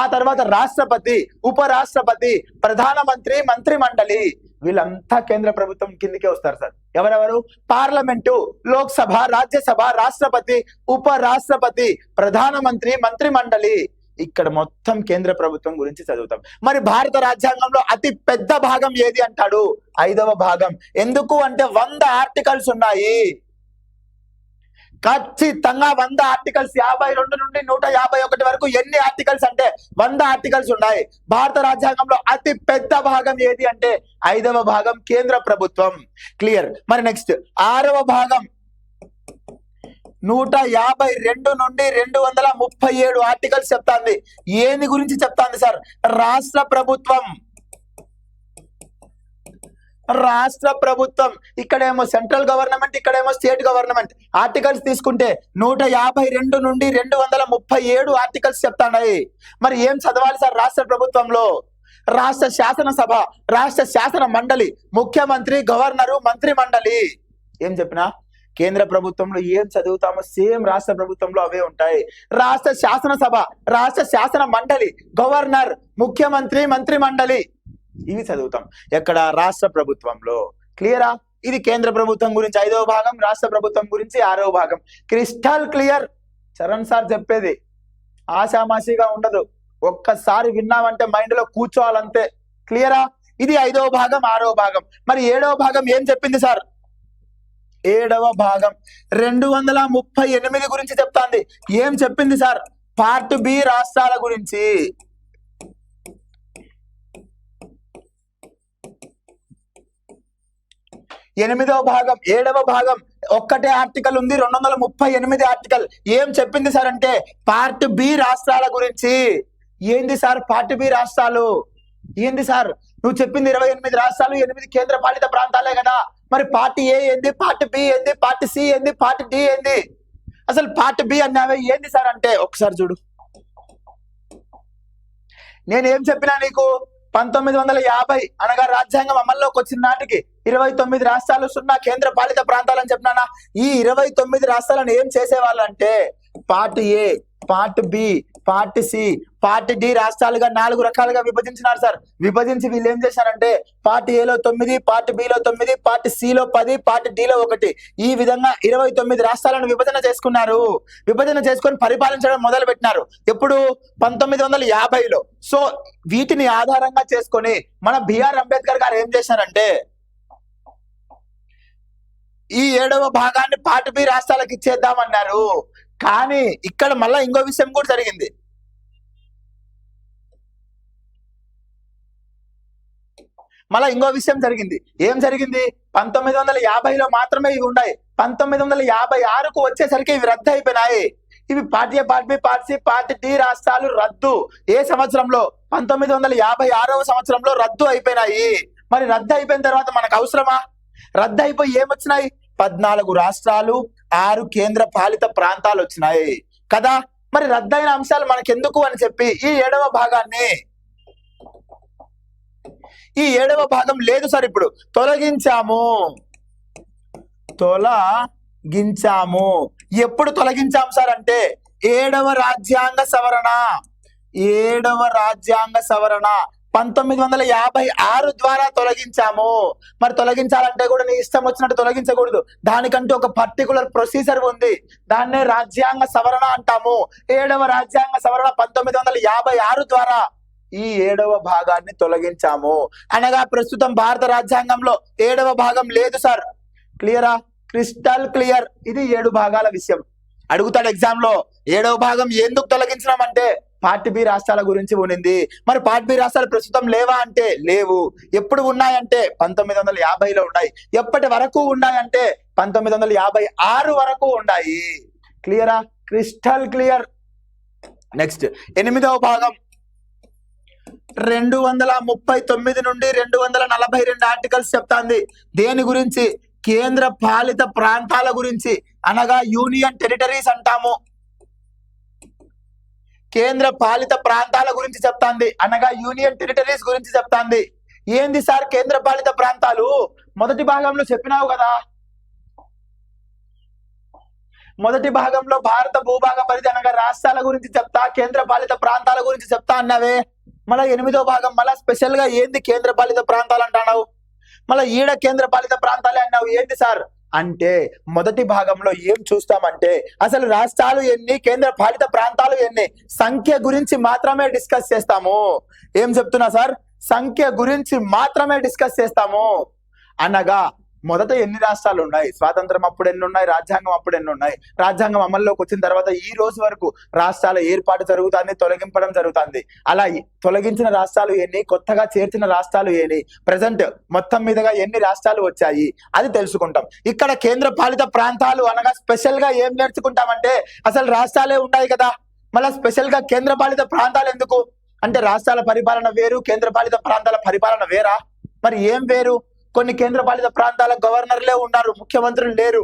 ఆ తర్వాత రాష్ట్రపతి, ఉపరాష్ట్రపతి, ప్రధానమంత్రి, మంత్రి మండలి, వీళ్ళంతా కేంద్ర ప్రభుత్వం కిందికే వస్తారు సార్. ఎవరెవరు? పార్లమెంటు, లోక్సభ, రాజ్యసభ, రాష్ట్రపతి, ఉపరాష్ట్రపతి, ప్రధానమంత్రి, మంత్రి మండలి, ఇక్కడ మొత్తం కేంద్ర ప్రభుత్వం గురించి చదువుతాం. మరి భారత రాజ్యాంగంలో అతి పెద్ద భాగం ఏది అంటాడు? 5వ భాగం. ఎందుకు అంటే 100 ఆర్టికల్స్ ఉన్నాయి. ఖచ్చితంగా 100 ఆర్టికల్స్. 52 నుండి 151 వరకు ఎన్ని ఆర్టికల్స్ అంటే 100 ఆర్టికల్స్ ఉన్నాయి. భారత రాజ్యాంగంలో అతి పెద్ద భాగం ఏది అంటే 5వ భాగం, కేంద్ర ప్రభుత్వం. క్లియర్. మరి నెక్స్ట్ 6వ భాగం 152 నుండి 237 ఆర్టికల్స్ చెప్తాంది. ఏది గురించి చెప్తాంది సార్? రాష్ట్ర ప్రభుత్వం. రాష్ట్ర ప్రభుత్వం. ఇక్కడేమో సెంట్రల్ గవర్నమెంట్, ఇక్కడేమో స్టేట్ గవర్నమెంట్. ఆర్టికల్స్ తీసుకుంటే 152 నుండి 237 ఆర్టికల్స్ చెప్తాయి. మరి ఏం చదవాలి సార్ రాష్ట్ర ప్రభుత్వంలో? రాష్ట్ర శాసనసభ, రాష్ట్ర శాసన మండలి, ముఖ్యమంత్రి, గవర్నరు, మంత్రి మండలి. ఏం చెప్పినా కేంద్ర ప్రభుత్వంలో ఏం చదువుతామో సేమ్ రాష్ట్ర ప్రభుత్వంలో అవే ఉంటాయి. రాష్ట్ర శాసనసభ, రాష్ట్ర శాసన మండలి, గవర్నర్, ముఖ్యమంత్రి, మంత్రి మండలి, ఇవి చదువుతాం ఎక్కడ? రాష్ట్ర ప్రభుత్వంలో. క్లియరా? ఇది కేంద్ర ప్రభుత్వం గురించి 5వ భాగం, రాష్ట్ర ప్రభుత్వం గురించి 6వ భాగం. Crystal clear. చరణ్ సార్ చెప్పేది ఆశామాషిగా ఉండదు. ఒక్కసారి విన్నామంటే మైండ్ లో కూర్చోవాలంతే. క్లియరా? ఇది 5వ భాగం, 6వ భాగం. మరి 7వ భాగం ఏం చెప్పింది సార్? 7వ భాగం 238 గురించి చెప్తాంది. ఏం చెప్పింది సార్? పార్ట్ బి రాష్ట్రాల గురించి. 8వ భాగం 7వ భాగం ఒక్కటే ఆర్టికల్ ఉంది, 238 ఆర్టికల్. ఏం చెప్పింది సార్ అంటే పార్ట్ బి రాష్ట్రాల గురించి. ఏంది సార్ పార్ట్ బి రాష్ట్రాలు? ఏంది సార్ నువ్వు చెప్పింది? 28 రాష్ట్రాలు, 8 కేంద్ర పాలిత ప్రాంతాలే కదా. మరి పార్ట్ ఏ ఏంది, పార్ట్ బి ఏంది, పార్ట్ సి ఏంది, పార్ట్ డి ఏంది? అసలు పార్ట్ బి అన్నావే ఏంది సార్ అంటే ఒకసారి చూడు. నేనేం చెప్పినా నీకు? 1950 అనగా రాజ్యాంగం అమల్లోకి వచ్చిన నాటికి 29 రాష్ట్రాలు, 0 కేంద్ర పాలిత ప్రాంతాలు అని చెప్పినానా? ఈ 29 రాష్ట్రాలను ఏం చేసేవాళ్ళంటే part A, part B, part C, part D రాష్ట్రాలుగా 4 రకాలుగా విభజించినారు సార్. విభజించి వీళ్ళు ఏం చేశారంటే పార్ట్ ఏలో 9, పార్ట్ బిలో 9, పార్ట్ సిలో 10, పార్ట్ డిలో 1, ఈ విధంగా 29 రాష్ట్రాలను విభజన చేసుకున్నారు. విభజన చేసుకొని పరిపాలించడం మొదలు పెట్టినారు. ఎప్పుడు? 1950లో. సో వీటిని ఆధారంగా చేసుకొని మన బిఆర్ అంబేద్కర్ గారు ఏం చేశారంటే ఈ 7వ భాగాన్ని పార్ట్ బి రాష్ట్రాలకు ఇచ్చేద్దామన్నారు. కానీ ఇక్కడ మళ్ళా ఇంకో విషయం కూడా జరిగింది. ఏం జరిగింది? 1950లో మాత్రమే ఇవి ఉన్నాయి. 1956కు వచ్చేసరికి ఇవి రద్దు అయిపోయినాయి. ఇవి part A, part B, part C, part D రాష్ట్రాలు రద్దు. ఏ సంవత్సరంలో? 1956వ సంవత్సరంలో రద్దు అయిపోయినాయి. మరి రద్దు అయిపోయిన తర్వాత మనకు అవసరమా? రద్దు అయిపోయి ఏమొచ్చినాయి? 14 రాష్ట్రాలు, 6 కేంద్ర పాలిత ప్రాంతాలు వచ్చినాయి కదా. మరి రద్దయిన అంశాలు మనకెందుకు అని చెప్పి ఈ 7వ భాగాన్ని, ఈ 7వ భాగం లేదు సార్ ఇప్పుడు తొలగించాము. ఎప్పుడు తొలగించాం సార్ అంటే 7వ రాజ్యాంగ సవరణ. 7వ రాజ్యాంగ సవరణ 1956 ద్వారా తొలగించాము. మరి తొలగించాలంటే కూడా నీ ఇష్టం వచ్చినట్టు తొలగించకూడదు. దానికంటూ ఒక పర్టికులర్ ప్రొసీజర్ ఉంది. దాన్నే రాజ్యాంగ సవరణ అంటాము. 7వ రాజ్యాంగ సవరణ 1956 ద్వారా ఈ 7వ భాగాన్ని తొలగించాము. అనగా ప్రస్తుతం భారత రాజ్యాంగంలో 7వ భాగం లేదు సార్. క్లియరా? Crystal clear. ఇది 7 భాగాల విషయం. అడుగుతాడు ఎగ్జామ్ లో 7వ భాగం ఎందుకు తొలగించినామంటే పార్ట్ బి రాష్ట్రాల గురించి ఉండింది. మరి పార్ట్ బి రాష్ట్రాలు ప్రస్తుతం లేవా అంటే లేవు. ఎప్పుడు ఉన్నాయంటే 1950లో ఉన్నాయి. ఎప్పటి వరకు ఉన్నాయంటే 1956 వరకు ఉన్నాయి. క్లియరా? Crystal clear. నెక్స్ట్ 8వ భాగం 239 నుండి 242 ఆర్టికల్స్ చెప్తాంది. దేని గురించి? కేంద్ర పాలిత ప్రాంతాల గురించి, అనగా యూనియన్ టెరిటరీస్ అంటాము. కేంద్ర పాలిత ప్రాంతాల గురించి చెప్తాంది, అనగా యూనియన్ టెరిటరీస్ గురించి చెప్తాంది. ఏంది సార్ కేంద్ర పాలిత ప్రాంతాలు? మొదటి భాగంలో చెప్పినావు కదా, మొదటి భాగంలో భారత భూభాగ పరిధి అనగా రాష్ట్రాల గురించి చెప్తా, కేంద్ర పాలిత ప్రాంతాల గురించి చెప్తా అన్నావే. మళ్ళీ 8వ భాగం మళ్ళా స్పెషల్ గా ఏంది కేంద్ర పాలిత ప్రాంతాలు అంటున్నావు? మళ్ళీ ఈడ కేంద్ర పాలిత ప్రాంతాలే అన్నావు, ఏంటి సార్ అంటే? మొదటి భాగంలో ఏం చూస్తామంటే అసలు రాష్ట్రాలు ఎన్ని, కేంద్ర పాలిత ప్రాంతాలు ఎన్ని, సంఖ్య గురించి మాత్రమే డిస్కస్ చేస్తాము. ఏం చెప్తున్నా సార్? సంఖ్య గురించి మాత్రమే డిస్కస్ చేస్తాము. అనగా మొదట ఎన్ని రాష్ట్రాలు ఉన్నాయి, స్వాతంత్రం అప్పుడు ఎన్ని ఉన్నాయి, రాజ్యాంగం అప్పుడు ఎన్ని ఉన్నాయి, రాజ్యాంగం అమల్లోకి వచ్చిన తర్వాత ఈ రోజు వరకు రాష్ట్రాల ఏర్పాటు జరుగుతుంది, తొలగింపడం జరుగుతుంది. అలా తొలగించిన రాష్ట్రాలు ఎన్ని, కొత్తగా చేర్చిన రాష్ట్రాలు ఎన్ని, ప్రజెంట్ మొత్తం మీదుగా ఎన్ని రాష్ట్రాలు వచ్చాయి అది తెలుసుకుంటాం. ఇక్కడ కేంద్ర పాలిత ప్రాంతాలు అనగా స్పెషల్ గా ఏం నేర్చుకుంటామంటే అసలు రాష్ట్రాలే ఉన్నాయి కదా, మళ్ళీ స్పెషల్ గా కేంద్ర పాలిత ప్రాంతాలు ఎందుకు అంటే రాష్ట్రాల పరిపాలన వేరు, కేంద్ర పాలిత ప్రాంతాల పరిపాలన వేరా? మరి ఏం వేరు? కొన్ని కేంద్ర పాలిత ప్రాంతాల గవర్నర్లే ఉన్నారు, ముఖ్యమంత్రులు లేరు.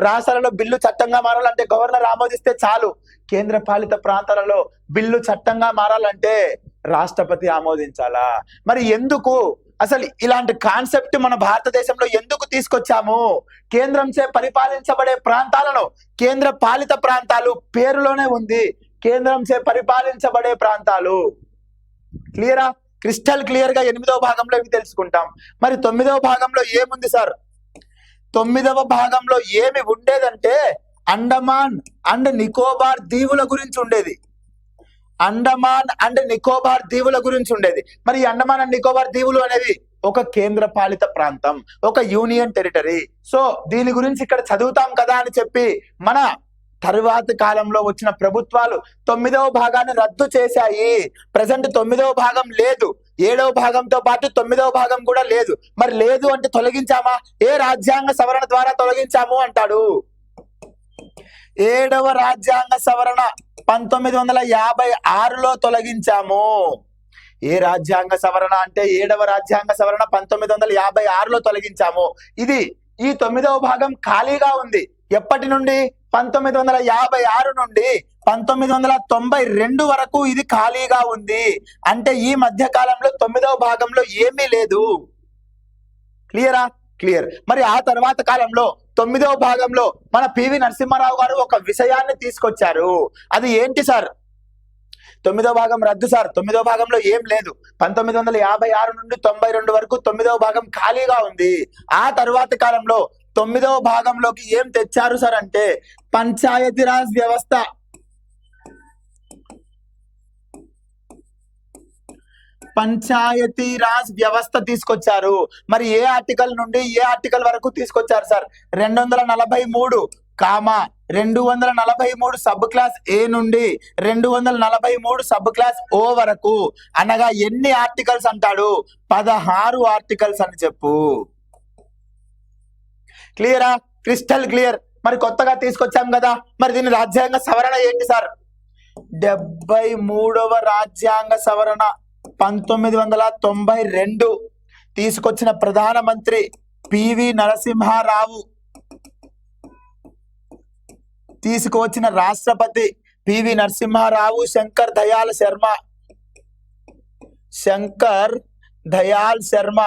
రాష్ట్రాలలో బిల్లు చట్టంగా మారాలంటే గవర్నర్ ఆమోదిస్తే చాలు. కేంద్ర పాలిత ప్రాంతాలలో బిల్లు చట్టంగా మారాలంటే రాష్ట్రపతి ఆమోదించాలా? మరి ఎందుకు అసలు ఇలాంటి కాన్సెప్ట్ మన భారతదేశంలో ఎందుకు తీసుకొచ్చాము? కేంద్రంచే పరిపాలించబడే ప్రాంతాలను కేంద్ర పాలిత ప్రాంతాలు పేరులోనే ఉంది, కేంద్రంచే పరిపాలించబడే ప్రాంతాలు. క్లియరా? క్రిస్టల్ క్లియర్ గా 8వ భాగంలో ఇవి తెలుసుకుంటాం. మరి 9వ భాగంలో ఏముంది సార్? 9వ భాగంలో ఏమి ఉండేదంటే అండమాన్ అండ్ నికోబార్ దీవుల గురించి ఉండేది. అండమాన్ అండ్ నికోబార్ దీవుల గురించి ఉండేది. మరి ఈ అండమాన్ అండ్ నికోబార్ దీవులు అనేవి ఒక కేంద్ర పాలిత ప్రాంతం, ఒక యూనియన్ టెరిటరీ. సో దీని గురించి ఇక్కడ చదువుతాం కదా అని చెప్పి మన తరువాతి కాలంలో వచ్చిన ప్రభుత్వాలు 9వ భాగాన్ని రద్దు చేశాయి. ప్రజెంట్ 9వ భాగం లేదు, 7వ భాగంతో పాటు 9వ భాగం కూడా లేదు. మరి లేదు అంటే తొలగించామా? ఏ రాజ్యాంగ సవరణ ద్వారా తొలగించాము అంటాడు? 7వ రాజ్యాంగ సవరణ 1956లో తొలగించాము. ఏ రాజ్యాంగ సవరణ అంటే 7వ రాజ్యాంగ సవరణ 1956లో తొలగించాము. ఈ 9వ భాగం ఖాళీగా ఉంది. ఎప్పటి నుండి? 1956 నుండి 1992 వరకు ఇది ఖాళీగా ఉంది. అంటే ఈ మధ్య కాలంలో 9వ భాగంలో ఏమీ లేదు. క్లియరా? క్లియర్. మరి ఆ తర్వాత కాలంలో 9వ భాగంలో మన పివి నరసింహారావు గారు ఒక విషయాన్ని తీసుకొచ్చారు. అది ఏంటి సార్? 9వ భాగం రద్దు సార్, 9వ భాగంలో ఏం లేదు. 1956 నుండి 92 వరకు 9వ భాగం ఖాళీగా ఉంది. ఆ తరువాత కాలంలో 9వ భాగంలోకి ఏం తెచ్చారు సార్ అంటే పంచాయతీరాజ్ వ్యవస్థ. పంచాయతీరాజ్ వ్యవస్థ తీసుకొచ్చారు. మరి ఏ ఆర్టికల్ నుండి ఏ ఆర్టికల్ వరకు తీసుకొచ్చారు సార్? 243 కామా 243 సబ్ క్లాస్ ఏ నుండి 243 సబ్ క్లాస్ ఓ వరకు. అనగా ఎన్ని ఆర్టికల్స్ అంటాడు? 16 ఆర్టికల్స్ అని చెప్పు. క్లియరా? Crystal clear. మరి కొత్తగా తీసుకొచ్చాం కదా, మరి దీని రాజ్యాంగ సవరణ ఏంటి సార్? 73వ రాజ్యాంగ సవరణ 1992 తీసుకొచ్చిన ప్రధానమంత్రి పివి నరసింహారావు, తీసుకువచ్చిన రాష్ట్రపతి పివి నరసింహారావు, శంకర్ దయాళ్ శర్మ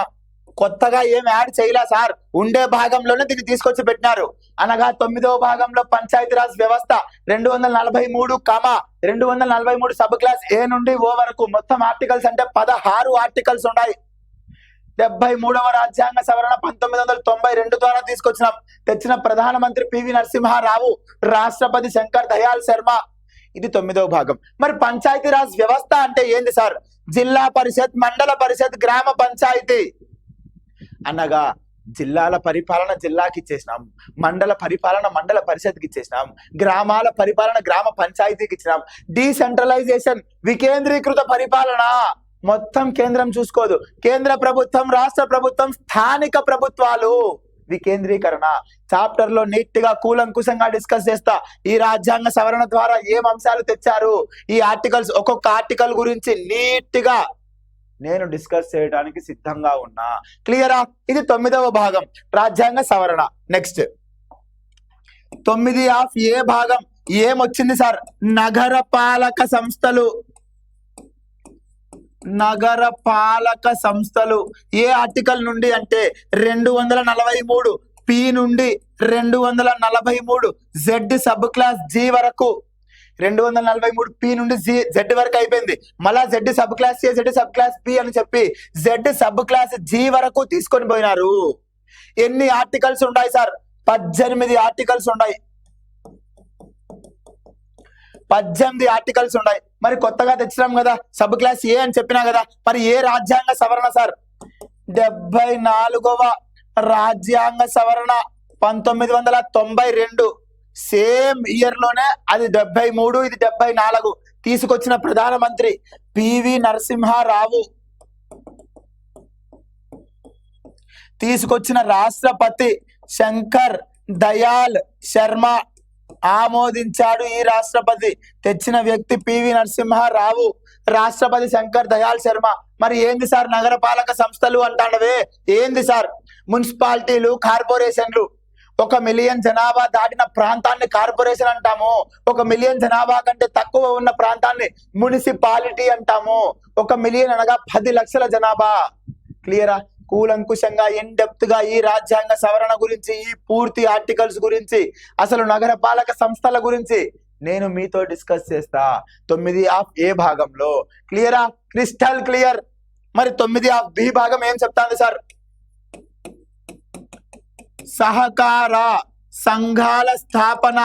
కొత్తగా ఏం యాడ్ చేయలే సార్, ఉండే భాగంలోనే దీన్ని తీసుకొచ్చి పెట్టినారు. అనగా 9వ భాగంలో పంచాయతీరాజ్ వ్యవస్థ 243 సబ్ క్లాస్ ఏ నుండి ఓ వరకు మొత్తం ఆర్టికల్స్ అంటే 16 ఆర్టికల్స్ ఉన్నాయి. 73వ రాజ్యాంగ సవరణ 1992 ద్వారా తెచ్చిన ప్రధానమంత్రి పివి నరసింహారావు, రాష్ట్రపతి శంకర్ దయాళ్ శర్మ. ఇది 9వ భాగం. మరి పంచాయతీరాజ్ వ్యవస్థ అంటే ఏంది సార్? జిల్లా పరిషత్, మండల పరిషత్, గ్రామ పంచాయతీ. అనగా జిల్లాల పరిపాలన జిల్లాకి ఇచ్చేసినాం, మండల పరిపాలన మండల పరిషత్కి ఇచ్చేసినాం, గ్రామాల పరిపాలన గ్రామ పంచాయతీకి ఇచ్చినాం. డీసెంట్రలైజేషన్, వికేంద్రీకృత పరిపాలన. మొత్తం కేంద్రం చూసుకోదు, కేంద్ర ప్రభుత్వం, రాష్ట్ర ప్రభుత్వం, స్థానిక ప్రభుత్వాలు. వికేంద్రీకరణ చాప్టర్ లో నీట్ గా కూలంకుశంగా డిస్కస్ చేస్తా. ఈ రాజ్యాంగ సవరణ ద్వారా ఏం అంశాలు తెచ్చారు, ఈ ఆర్టికల్స్, ఒక్కొక్క ఆర్టికల్ గురించి నీట్ గా నేను డిస్కస్ చేయడానికి సిద్ధంగా ఉన్నా. క్లియరా? ఇది 9వ భాగం రాజ్యాంగ సవరణ. నెక్స్ట్ 9 ఆఫ్ ఏ భాగం ఏమొచ్చింది సార్? నగర పాలక సంస్థలు. నగర పాలక సంస్థలు ఏ ఆర్టికల్ నుండి అంటే 243 పి నుండి 243 జెడ్ సబ్ క్లాస్ జి వరకు. 243 పి నుండి జెడ్ వరకు అయిపోయింది. మళ్ళా జెడ్ సబ్ క్లాస్ ఏ, జెడ్ సబ్ క్లాస్ బి అని చెప్పి జెడ్ సబ్ క్లాస్ జి వరకు తీసుకొని పోయినారు. ఎన్ని ఆర్టికల్స్ ఉన్నాయి సార్? 18 ఆర్టికల్స్ ఉన్నాయి. 18 ఆర్టికల్స్ ఉన్నాయి. మరి కొత్తగా తెచ్చినాం కదా సబ్ క్లాస్ ఏ అని చెప్పినా కదా. మరి ఏ రాజ్యాంగ సవరణ సార్? 74వ రాజ్యాంగ సవరణ 1992. సేమ్ ఇయర్ లోనే అది 73, ఇది 74 తీసుకొచ్చిన ప్రధానమంత్రి పివి నరసింహారావు, తీసుకొచ్చిన రాష్ట్రపతి శంకర్ దయాళ్ శర్మ ఆమోదించాడు. ఈ రాష్ట్రపతి తెచ్చిన వ్యక్తి పివి నరసింహారావు, రాష్ట్రపతి శంకర్ దయాళ్ శర్మ. మరి ఏంది సార్ నగరపాలక సంస్థలు అంటాడవే? ఏంది సార్? మున్సిపాలిటీలు, కార్పొరేషన్లు. 1 మిలియన్ జనాభా దాటిన ప్రాంతాన్ని కార్పొరేషన్ అంటాము. 1 మిలియన్ జనాభా కంటే తక్కువ ఉన్న ప్రాంతాన్ని మున్సిపాలిటీ అంటాము. 1 మిలియన్ అనగా 10 లక్షల జనాభా. క్లియరా? కూలంకుషంగా ఇన్ డెప్త్ గా ఈ రాజ్యాంగ సవరణ గురించి, ఈ పూర్తి ఆర్టికల్స్ గురించి, అసలు నగర పాలక సంస్థల గురించి నేను మీతో డిస్కస్ చేస్తా 9 ఆఫ్ ఏ భాగంలో. క్లియరా? Crystal clear. మరి 9 ఆఫ్ బి భాగం ఏం చెప్తాంది సార్? సహకార సంఘాల స్థాపన.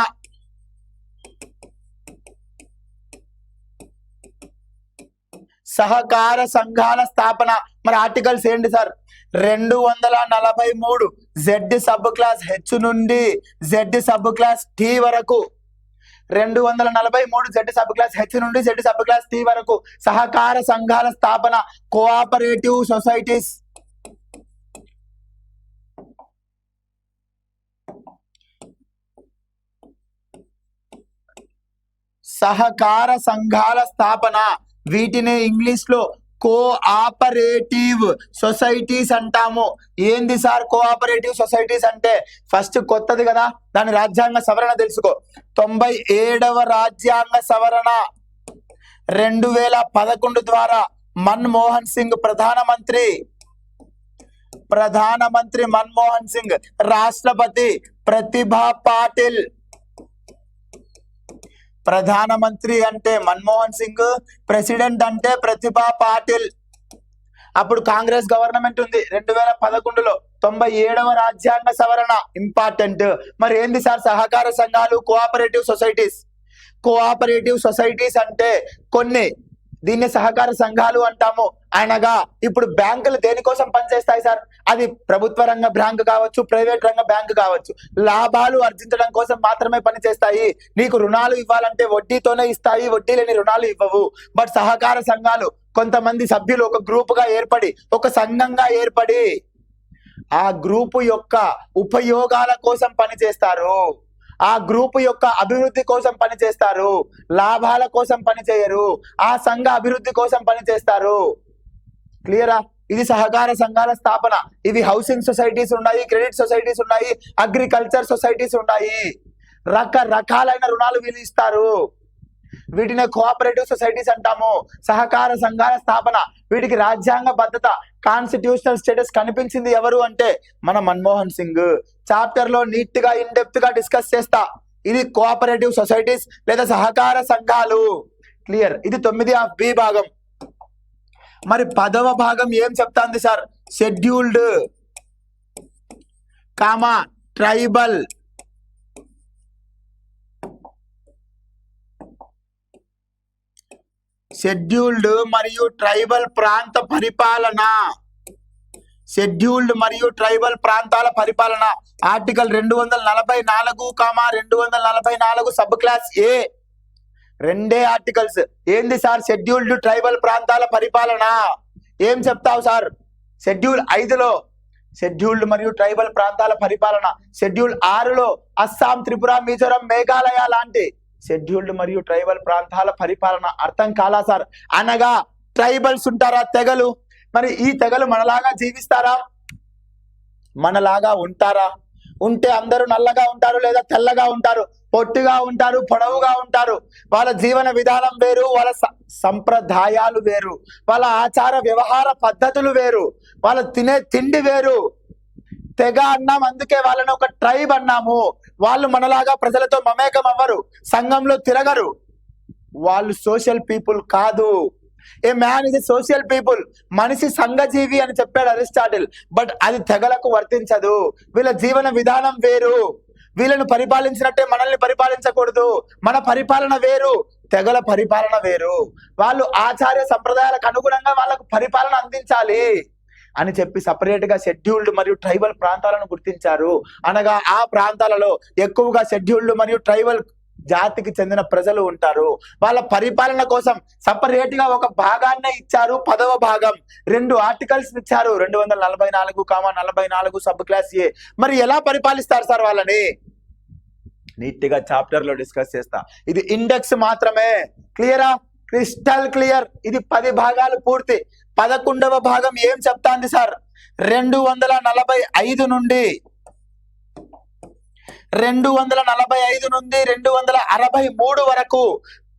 సహకార సంఘాల స్థాపన. మరి ఆర్టికల్స్ ఏంటి sir? 243 Z sub class H నుండి జెడ్ సబ్ క్లాస్ టి వరకు. 243 జెడ్ సబ్ క్లాస్ హెచ్ నుండి జెడ్ సబ్ క్లాస్ టి వరకు సహకార సంఘాల స్థాపన. Cooperative societies. సహకార సంఘాల స్థాపన. వీటిని ఇంగ్లీష్ లో కోఆపరేటివ్ సొసైటీస్ అంటాము. ఏంది సార్ కోఆపరేటివ్ సొసైటీస్ అంటే? ఫస్ట్ కొత్తది కదా, దాని రాజ్యాంగ సవరణ తెలుసుకో. 97వ రాజ్యాంగ సవరణ 2011 ద్వారా మన్మోహన్ సింగ్ ప్రధానమంత్రి మన్మోహన్ సింగ్, రాష్ట్రపతి ప్రతిభా పాటిల్. ప్రధానమంత్రి అంటే మన్మోహన్ సింగ్, ప్రెసిడెంట్ అంటే ప్రతిభా పాటిల్. అప్పుడు కాంగ్రెస్ గవర్నమెంట్ ఉంది 2011లో. 97వ రాజ్యాంగ సవరణ ఇంపార్టెంట్. మరి ఏంది సార్ సహకార సంఘాలు? Cooperative societies. కోఆపరేటివ్ సొసైటీస్ అంటే కొన్ని, దీన్ని సహకార సంఘాలు అంటాము. అనగా ఇప్పుడు బ్యాంకులు దేనికోసం పనిచేస్తాయి సార్? అది ప్రభుత్వ రంగ బ్యాంకు కావచ్చు, ప్రైవేట్ రంగ బ్యాంకు కావచ్చు. లాభాలు ఆర్జించడం కోసం మాత్రమే పనిచేస్తాయి. నీకు రుణాలు ఇవ్వాలంటే వడ్డీతోనే ఇస్తాయి, వడ్డీ లేని రుణాలు ఇవ్వవు. బట్ సహకార సంఘాలు కొంతమంది సభ్యులు ఒక గ్రూపుగా ఏర్పడి, ఒక సంఘంగా ఏర్పడి ఆ గ్రూపు యొక్క ఉపయోగాల కోసం పనిచేస్తారు. ఆ గ్రూపు యొక్క అభివృద్ధి కోసం పనిచేస్తారు. లాభాల కోసం పనిచేయరు. ఆ సంఘ అభివృద్ధి కోసం పనిచేస్తారు. క్లియరా? ఇది సహకార సంఘాల స్థాపన. ఇవి హౌసింగ్ సొసైటీస్ ఉన్నాయి, క్రెడిట్ సొసైటీస్ ఉన్నాయి, అగ్రికల్చర్ సొసైటీస్ ఉన్నాయి. రకరకాలైన రుణాలు వీళ్ళు ఇస్తారు. వీటిని కోఆపరేటివ్ సొసైటీస్ అంటాము. సహకార సంఘాల స్థాపన. వీటికి రాజ్యాంగ భద్రత, కాన్స్టిట్యూషనల్ స్టేటస్ కనిపించింది ఎవరు అంటే మన మన్మోహన్ సింగ్. చాప్టర్ లో నీట్ గా ఇన్ డెప్త్ గా డిస్కస్ చేస్తా. ఇది కోఆపరేటివ్ సొసైటీస్ లేదా సహకార సంఘాలు. క్లియర్? ఇది 9 ఆఫ్ బి భాగం. మరి 10వ భాగం ఏం చెప్తాంది sir? Scheduled comma tribal. Scheduled మరియు ట్రైబల్ ప్రాంత పరిపాలన. షెడ్యూల్డ్ మరియు ట్రైబల్ ప్రాంతాల పరిపాలన. ఆర్టికల్ 244, 244 సబ్ క్లాస్ ఏ. రెండే ఆర్టికల్స్. ఏంది సార్ షెడ్యూల్డ్ ట్రైబల్ ప్రాంతాల పరిపాలన? ఏం చెప్తావు సార్? షెడ్యూల్ 5లో షెడ్యూల్డ్ మరియు ట్రైబల్ ప్రాంతాల పరిపాలన. షెడ్యూల్ 6లో అస్సాం, త్రిపుర, మిజోరం, మేఘాలయ లాంటి షెడ్యూల్డ్ మరియు ట్రైబల్ ప్రాంతాల పరిపాలన. అర్థం కాలా సార్? అనగా ట్రైబల్స్ ఉంటారా, తెగలు. మరి ఈ తెగలు మనలాగా జీవిస్తారా? మనలాగా ఉంటారా? ఉంటే అందరూ నల్లగా ఉంటారు లేదా తెల్లగా ఉంటారు, పొట్టిగా ఉంటారు, పొడవుగా ఉంటారు. వాళ్ళ జీవన విధానం వేరు, వాళ్ళ సంప్రదాయాలు వేరు, వాళ్ళ ఆచార వ్యవహార పద్ధతులు వేరు, వాళ్ళ తినే తిండి వేరు. తెగ అన్నాం, అందుకే వాళ్ళని ఒక ట్రైబ్ అన్నాము. వాళ్ళు మనలాగా ప్రజలతో మమేకం అవ్వరు, సంఘంలో తిరగరు. వాళ్ళు సోషల్ పీపుల్ కాదు. ఏ man is a social people. మనిషి సంఘజీవి అని చెప్పాడు అరిస్టాటిల్. బట్ అది తెగలకు వర్తించదు. వీళ్ళ జీవన విధానం వేరు. వీళ్ళను పరిపాలించినట్టే మనల్ని పరిపాలించకూడదు. మన పరిపాలన వేరు, తెగల పరిపాలన వేరు. వాళ్ళు ఆచార్య సంప్రదాయాలకు అనుగుణంగా వాళ్ళకు పరిపాలన అందించాలి అని చెప్పి సపరేట్ గా షెడ్యూల్డ్ మరియు ట్రైబల్ ప్రాంతాలను గుర్తించారు. అనగా ఆ ప్రాంతాలలో ఎక్కువగా షెడ్యూల్డ్ మరియు ట్రైబల్ జాతికి చెందిన ప్రజలు ఉంటారు. వాళ్ళ పరిపాలన కోసం సపరేట్ గా ఒక భాగాన్ని ఇచ్చారు, 10వ భాగం. 2 ఆర్టికల్స్ ఇచ్చారు, 244,44 సబ్ క్లాస్ ఏ. మరి ఎలా పరిపాలిస్తారు సార్ వాళ్ళని? నీట్ గా చాప్టర్ లో డిస్కస్ చేస్తా. ఇది ఇండెక్స్ మాత్రమే. క్లియరా? Crystal clear. ఇది 10 భాగాలు పూర్తి. 11వ భాగం ఏం చెప్తాంది సార్? 245 నుండి 263 వరకు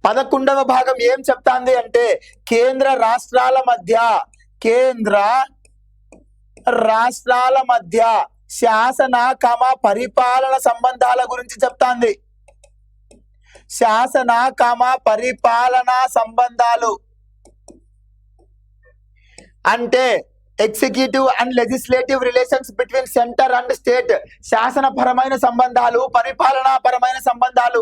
11వ భాగం ఏం చెప్తాంది అంటే కేంద్ర రాష్ట్రాల మధ్య శాసన పరిపాలన సంబంధాల గురించి చెప్తాంది. శాసన పరిపాలనా సంబంధాలు అంటే executive and legislative relations between centre and state. శాసనపరమైన సంబంధాలు, పరిపాలనాపరమైన సంబంధాలు.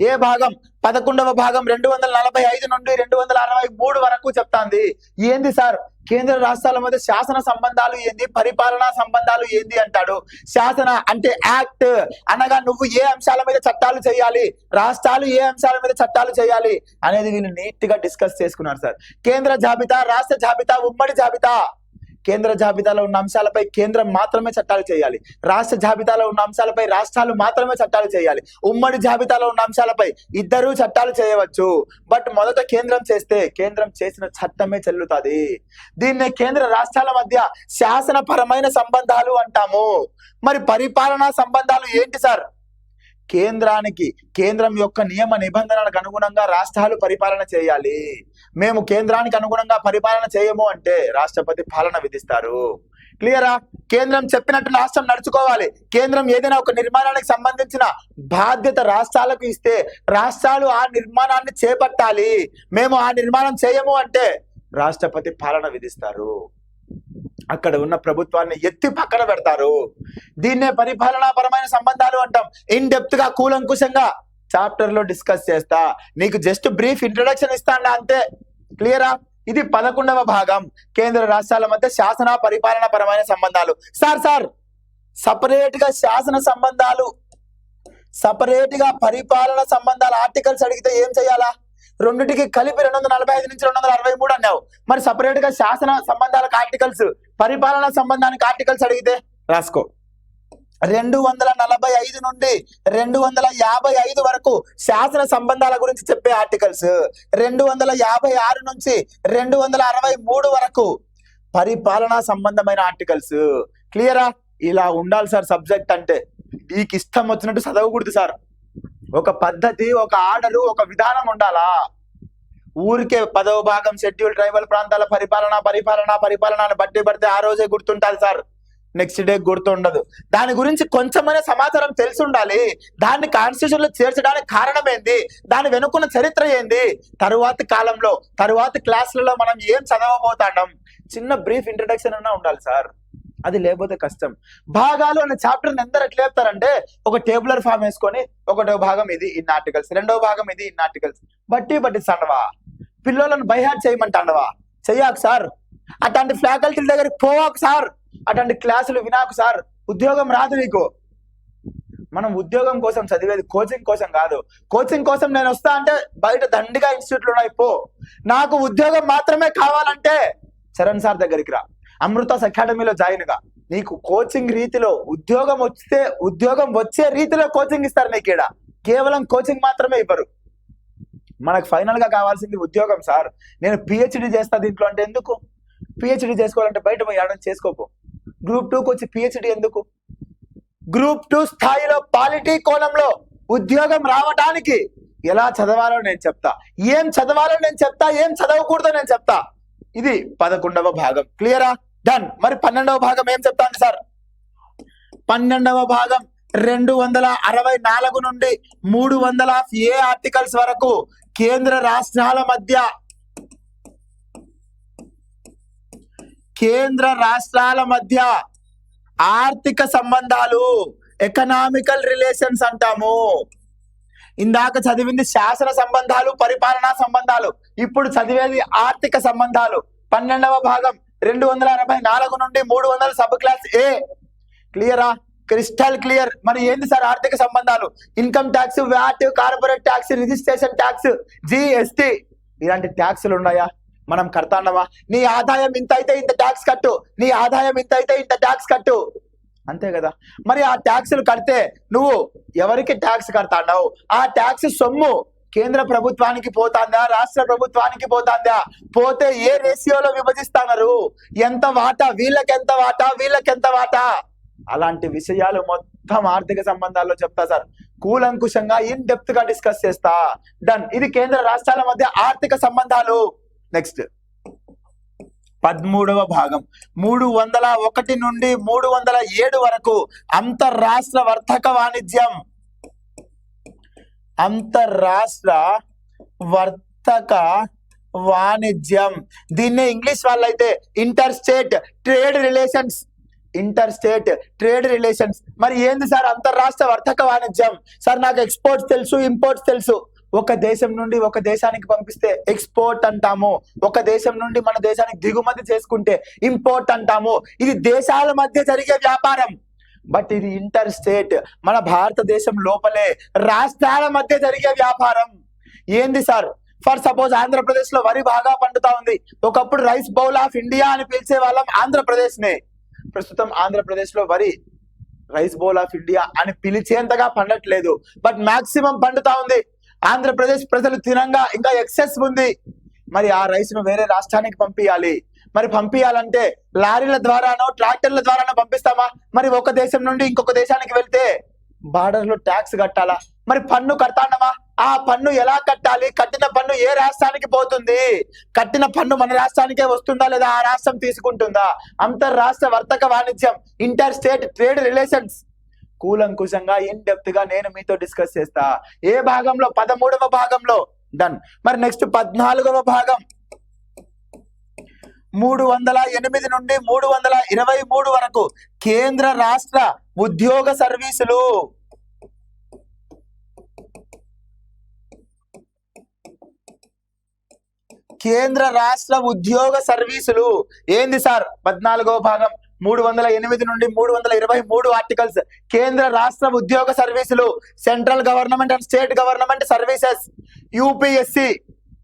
ఏ భాగం? 11వ భాగం 245 నుండి 263 వరకు చెప్తాంది. ఏంది సార్ కేంద్ర రాష్ట్రాల మధ్య శాసన సంబంధాలు ఏంది, పరిపాలనా సంబంధాలు ఏంది అంటాడు. శాసన అంటే యాక్ట్, అనగా నువ్వు ఏ అంశాల మీద చట్టాలు చేయాలి, రాష్ట్రాలు ఏ అంశాల మీద చట్టాలు చేయాలి అనేది వీళ్ళు నీట్ గా డిస్కస్ చేసుకున్నారు సార్. కేంద్ర జాబితా, రాష్ట్ర జాబితా, ఉమ్మడి జాబితా. కేంద్ర జాబితాలో ఉన్న అంశాలపై కేంద్రం మాత్రమే చట్టాలు చేయాలి, రాష్ట్ర జాబితాలో ఉన్న అంశాలపై రాష్ట్రాలు మాత్రమే చట్టాలు చేయాలి, ఉమ్మడి జాబితాలో ఉన్న అంశాలపై ఇద్దరూ చట్టాలు చేయవచ్చు. బట్ మొదట కేంద్రం చేస్తే కేంద్రం చేసిన చట్టమే చెల్లుతుంది. దీన్నే కేంద్ర రాష్ట్రాల మధ్య శాసనపరమైన సంబంధాలు అంటాము. మరి పరిపాలనా సంబంధాలు ఏంటి సార్? కేంద్రం యొక్క నియమ నిబంధనలకు అనుగుణంగా రాష్ట్రాలు పరిపాలన చేయాలి. మేము కేంద్రానికి అనుగుణంగా పరిపాలన చేయము అంటే రాష్ట్రపతి పాలన విధిస్తారు. క్లియరా? కేంద్రం చెప్పినట్టు రాష్ట్రం నడుచుకోవాలి. కేంద్రం ఏదైనా ఒక నిర్మాణానికి సంబంధించిన బాధ్యత రాష్ట్రాలకు ఇస్తే రాష్ట్రాలు ఆ నిర్మాణాన్ని చేపట్టాలి. మేము ఆ నిర్మాణం చేయము అంటే రాష్ట్రపతి పాలన విధిస్తారు. అక్కడ ఉన్న ప్రభుత్వాన్ని ఎత్తి పక్కన పెడతారు. దీన్నే పరిపాలనాపరమైన సంబంధాలు అంటాం. ఇన్ డెప్త్ గా కూలంకుషంగా చాప్టర్ లో డిస్కస్ చేస్తా. నీకు జస్ట్ బ్రీఫ్ ఇంట్రొడక్షన్ ఇస్తాను అంతే. క్లియరా? ఇది 11వ భాగం, కేంద్ర రాష్ట్రాల మధ్య శాసన పరిపాలన పరమైన సంబంధాలు. సార్ సపరేట్ గా శాసన సంబంధాలు, సపరేట్ గా పరిపాలన సంబంధాల ఆర్టికల్స్ అడిగితే ఏం చేయాలా? రెండిటికి కలిపి 245 నుంచి 263 అన్నావు. మరి సపరేట్ గా శాసన సంబంధాలకు ఆర్టికల్స్, పరిపాలన సంబంధానికి ఆర్టికల్స్ అడిగితే రాసుకో. 245 నుండి 255 వరకు శాసన సంబంధాల గురించి చెప్పే ఆర్టికల్స్, 256 నుంచి 263 వరకు పరిపాలనా సంబంధమైన ఆర్టికల్స్. క్లియరా? ఇలా ఉండాలి సార్ సబ్జెక్ట్ అంటే. నీకు ఇష్టం వచ్చినట్టు చదవకూడదు సార్. ఒక పద్ధతి, ఒక ఆర్డరు, ఒక విధానం ఉండాలా. ఊరికే 10వ భాగం షెడ్యూల్ ట్రైబల్ ప్రాంతాల పరిపాలన అని బట్టి పడితే ఆ రోజే గుర్తుంటాది సార్, నెక్స్ట్ డే గుర్తుండదు. దాని గురించి కొంచెమైనా సమాచారం తెలిసి ఉండాలి. దాన్ని కాన్స్టిట్యూషన్ లో చేర్చడానికి కారణం ఏంది, దాని వెనుకున్న చరిత్ర ఏంది, తరువాతి క్లాసులలో మనం ఏం చదవబోతాం, చిన్న బ్రీఫ్ ఇంట్రడక్షన్ అన్నా ఉండాలి సార్. అది లేకపోతే కష్టం. భాగాలు అనే చాప్టర్ ఎందరు ఎట్లా చెప్తారంటే ఒక టేబులర్ ఫామ్ వేసుకొని 1వ భాగం ఇది ఇన్ ఆర్టికల్స్, 2వ భాగం ఇది ఇన్ ఆర్టికల్స్ పట్టిస్తాండవా? పిల్లలను బైహార్ట్ చేయమంటాండవా? చెయ్యాకు సార్. అట్లాంటి ఫ్యాకల్టీల దగ్గరికి పోవాకు సార్. అట్లాంటి క్లాసులు వినాకు సార్. ఉద్యోగం రాదు నీకు. మనం ఉద్యోగం కోసం చదివేది కోచింగ్ కోసం కాదు. కోచింగ్ కోసం నేను వస్తా అంటే బయట దండిగా ఇన్స్టిట్యూట్లు ఉన్నాయి, పో. నాకు ఉద్యోగం మాత్రమే కావాలంటే చరణ్ సార్ దగ్గరికి రా, అమృతాస్ అకాడమీలో జాయిన్ గా. నీకు కోచింగ్ రీతిలో ఉద్యోగం వచ్చే రీతిలో కోచింగ్ ఇస్తారు నీకు. ఈడ కేవలం కోచింగ్ మాత్రమే ఇవ్వరు. మనకు ఫైనల్ గా కావాల్సింది ఉద్యోగం సార్. నేను పిహెచ్డి చేస్తా దీంట్లో అంటే ఎందుకు? పిహెచ్డి చేసుకోవాలంటే బయట పోయి ఆడని చేసుకోపో. గ్రూప్ 2కి వచ్చి పిహెచ్డి ఎందుకు? గ్రూప్ 2 స్థాయిలో పాలిటీ కోణంలో ఉద్యోగం రావడానికి ఎలా చదవాలో నేను చెప్తా, ఏం చదవాలో నేను చెప్తా, ఏం చదవకూడదో నేను చెప్తా. ఇది 11వ భాగం. క్లియరా? డన్. మరి 12వ భాగం ఏం చెప్తాంది సార్? 12వ భాగం 264 నుండి 300 ఏ ఆర్టికల్స్ వరకు కేంద్ర రాష్ట్రాల మధ్య ఆర్థిక సంబంధాలు, ఎకనామికల్ రిలేషన్స్ అంటాము. ఇందాక చదివింది శాసన సంబంధాలు, పరిపాలనా సంబంధాలు, ఇప్పుడు చదివేది ఆర్థిక సంబంధాలు. 12వ భాగం 264 నుండి 300 సబ్ క్లాస్ ఏ. క్లియరా? Crystal clear. మరి ఏంది సార్ ఆర్థిక సంబంధాలు? Income tax, VAT, corporate tax, registration tax, GST, ఇలాంటి ట్యాక్సులు ఉన్నాయా? మనం కడతాండమా? నీ ఆదాయం ఇంత అయితే ఇంత ట్యాక్స్ కట్టు, నీ ఆదాయం ఇంత అయితే ఇంత ట్యాక్స్ కట్టు, అంతే కదా? మరి ఆ ట్యాక్సులు కడితే నువ్వు ఎవరికి ట్యాక్స్ కడతాండావు? ఆ ట్యాక్స్ సొమ్ము కేంద్ర ప్రభుత్వానికి పోతాందా, రాష్ట్ర ప్రభుత్వానికి పోతాందా? పోతే ఏ రేషియోలో విభజిస్తున్నారు? ఎంత వాటా వీళ్ళకెంత వాటా, వీళ్ళకెంత వాటా? అలాంటి విషయాలు మొత్తం ఆర్థిక సంబంధాల్లో చెప్తా సార్. కూలంకుషంగా ఇన్ డెప్త్ గా డిస్కస్ చేస్తా. డన్. ఇది కేంద్ర రాష్ట్రాల మధ్య ఆర్థిక సంబంధాలు. నెక్స్ట్ 13వ భాగం 301 నుండి 307 వరకు అంతర్రాష్ట్ర వర్తక వాణిజ్యం. అంతర్రాష్ట్ర వర్తక వాణిజ్యం, దీన్నే ఇంగ్లీష్ వాళ్ళైతే ఇంటర్ స్టేట్ ట్రేడ్ రిలేషన్స్. మరి ఏంది సార్ అంతర్రాష్ట్ర వర్తక వాణిజ్యం? సార్ నాకు ఎక్స్పోర్ట్స్ తెలుసు, ఇంపోర్ట్స్ తెలుసు. ఒక దేశం నుండి ఒక దేశానికి పంపిస్తే ఎక్స్పోర్ట్ అంటాము, ఒక దేశం నుండి మన దేశానికి దిగుమతి చేసుకుంటే ఇంపోర్ట్ అంటాము. ఇది దేశాల మధ్య జరిగే వ్యాపారం. బట్ ఇది ఇంటర్ స్టేట్, మన భారతదేశం లోపలే రాష్ట్రాల మధ్య జరిగే వ్యాపారం. ఏంది సార్? ఫర్ సపోజ్ ఆంధ్రప్రదేశ్ లో వరి బాగా పండుతా ఉంది. ఒకప్పుడు రైస్ బౌల్ ఆఫ్ ఇండియా అని పిలిచే వాళ్ళం ఆంధ్రప్రదేశ్ నే. ప్రస్తుతం ఆంధ్రప్రదేశ్ లో వరి రైస్ బౌల్ ఆఫ్ ఇండియా అని పిలిచేంతగా పండట్లేదు, బట్ మాక్సిమం పండుతా ఉంది. ఆంధ్రప్రదేశ్ ప్రజలు తినంగా ఇంకా ఎక్సెస్ ఉంది. మరి ఆ రైస్ ను వేరే రాష్ట్రానికి పంపించాలి. మరి పంపించాలంటే లారీల ద్వారానో ట్రాక్టర్ల ద్వారానో పంపిస్తామా? మరి ఒక దేశం నుండి ఇంకొక దేశానికి వెళ్తే బార్డర్ లో ట్యాక్స్ కట్టాలా? మరి పన్ను కడతాండమా? ఆ పన్ను ఎలా కట్టాలి? కట్టిన పన్ను ఏ రాష్ట్రానికి పోతుంది? కట్టిన పన్ను మన రాష్ట్రానికే వస్తుందా లేదా ఆ రాష్ట్రం తీసుకుంటుందా? అంతర్రాష్ట్ర వర్తక వాణిజ్యం, ఇంటర్ స్టేట్ ట్రేడ్ రిలేషన్స్ కూలంకుషంగా ఇన్ డెప్త్ గా నేను మీతో డిస్కస్ చేస్తా. ఏ భాగంలో? 13వ భాగంలో. డన్. మరి నెక్స్ట్ 14వ భాగం 308 నుండి 323 వరకు కేంద్ర రాష్ట్ర ఉద్యోగ సర్వీసులు. కేంద్ర రాష్ట్ర ఉద్యోగ సర్వీసులు ఏంది సార్? 14వ భాగం 308 నుండి 323 ఆర్టికల్స్. కేంద్ర రాష్ట్ర ఉద్యోగ సర్వీసులు, central government and state government services. UPSC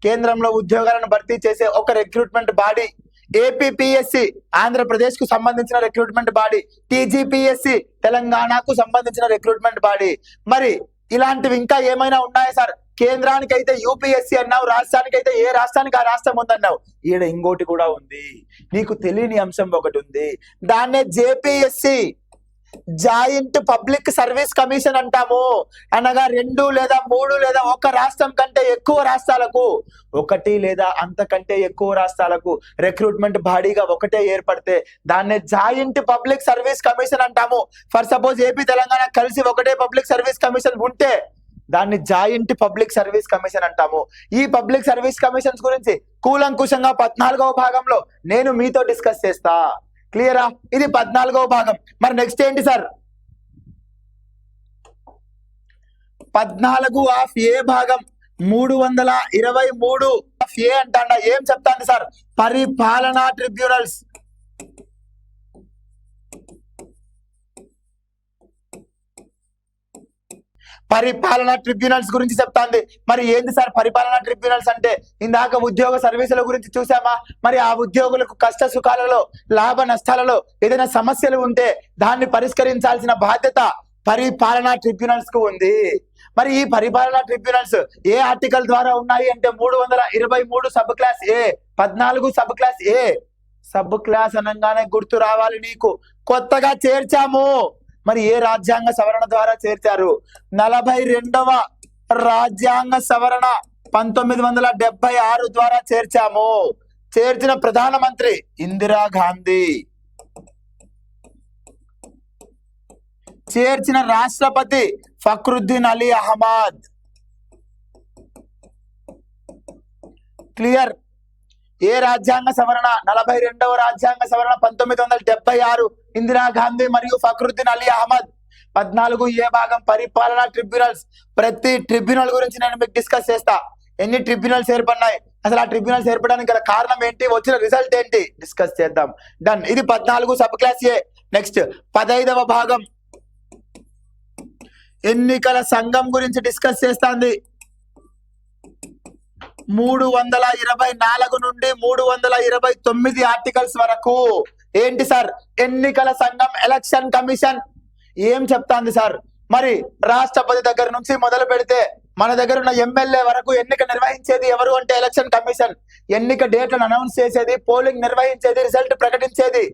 కేంద్రంలో ఉద్యోగాలను భర్తీ చేసే ఒక రిక్రూట్మెంట్ బాడీ. ఏపీపీఎస్సి ఆంధ్రప్రదేశ్ కు సంబంధించిన రిక్రూట్మెంట్ బాడీ. టీజీపీఎస్సి తెలంగాణకు సంబంధించిన రిక్రూట్మెంట్ బాడీ. మరి ఇలాంటివి ఇంకా ఏమైనా ఉన్నాయా సార్? కేంద్రానికైతే యూపీఎస్సి అన్నావు, రాష్ట్రానికైతే ఏ రాష్ట్రానికి ఆ రాష్ట్రం ఉందన్నావు. ఈడ ఇంకోటి కూడా ఉంది, నీకు తెలియని అంశం ఒకటి ఉంది. దాన్నే జేపీఎస్సి, జాయింట్ పబ్లిక్ సర్వీస్ కమిషన్ అంటాము. అనగా 2 లేదా 3 లేదా ఒక రాష్ట్రం కంటే ఎక్కువ రాష్ట్రాలకు, 1 లేదా అంతకంటే ఎక్కువ రాష్ట్రాలకు రిక్రూట్మెంట్ బాడీగా ఒకటే ఏర్పడితే దాన్నే జాయింట్ పబ్లిక్ సర్వీస్ కమిషన్ అంటాము. ఫర్ సపోజ్ ఏపీ తెలంగాణ కలిసి ఒకటే పబ్లిక్ సర్వీస్ కమిషన్ ఉంటే దాన్ని జాయింట్ పబ్లిక్ సర్వీస్ కమిషన్ అంటాము. ఈ పబ్లిక్ సర్వీస్ కమిషన్స్ గురించి కూలంకుషంగా 14వ భాగంలో నేను మీతో డిస్కస్ చేస్తా. క్లియరా? ఇది 14వ భాగం. మరి నెక్స్ట్ ఏంటి సార్? 14 ఆఫ్ ఏ భాగం 323 ఆఫ్ ఏ అంటాడా? ఏం చెప్తాంది సార్? పరిపాలనా ట్రిబ్యునల్స్. పరిపాలనా ట్రిబ్యునల్స్ గురించి చెప్తాంది. మరి ఏంది సార్ పరిపాలనా ట్రిబ్యునల్స్ అంటే? ఇందాక ఉద్యోగ సర్వీసుల గురించి చూసామా? మరి ఆ ఉద్యోగులకు కష్ట సుఖాలలో, లాభ నష్టాలలో ఏదైనా సమస్యలు ఉంటే దాన్ని పరిష్కరించాల్సిన బాధ్యత పరిపాలనా ట్రిబ్యునల్స్ కు ఉంది. మరి ఈ పరిపాలనా ట్రిబ్యునల్స్ ఏ ఆర్టికల్ ద్వారా ఉన్నాయి అంటే 323 sub class A, 14 sub class A. Sub class అనగానే గుర్తు రావాలి నీకు, కొత్తగా చేర్చాము. మరి ఏ రాజ్యాంగ సవరణ ద్వారా చేర్చారు? 42వ రాజ్యాంగ సవరణ 1976 ద్వారా చేర్చాము. చేర్చిన ప్రధానమంత్రి ఇందిరాగాంధీ. చేర్చిన రాష్ట్రపతి ఫక్రుద్దీన్ అలీ అహ్మద్. క్లియర్. ఏ రాజ్యాంగ సవరణ? 42వ రాజ్యాంగ సవరణ 1976, ఇందిరాగాంధీ మరియు ఫక్రుద్దీన్ అలీ అహ్మద్. 14 భాగం పరిపాలనా ట్రిబ్యునల్స్. ప్రతి ట్రిబ్యునల్ గురించి నేను మీకు డిస్కస్ చేస్తా. ఎన్ని ట్రిబ్యునల్స్ ఏర్పడినాయి, అసలు ఆ ట్రిబ్యునల్స్ ఏర్పడడానికి గల కారణం ఏంటి, వచ్చిన రిజల్ట్ ఏంటి డిస్కస్ చేద్దాం. డన్. ఇది 14 సబ్ క్లాస్ ఏ. నెక్స్ట్ 15వ భాగం ఎన్నికల సంఘం గురించి డిస్కస్ చేస్తాంది. 324 నుండి 329 ఆర్టికల్స్ వరకు. ఏంటి సార్? ఎన్నికల సంఘం, ఎలక్షన్ కమిషన్ ఏం చెప్తాంది సార్? మరి రాష్ట్రపతి దగ్గర నుంచి మొదలు పెడితే మన దగ్గర ఉన్న ఎమ్మెల్యే వరకు ఎన్నిక నిర్వహించేది ఎవరు అంటే ఎలక్షన్ కమిషన్. ఎన్నిక డేట్లను అనౌన్స్ చేసేది, పోలింగ్ నిర్వహించేది, రిజల్ట్ ప్రకటించేది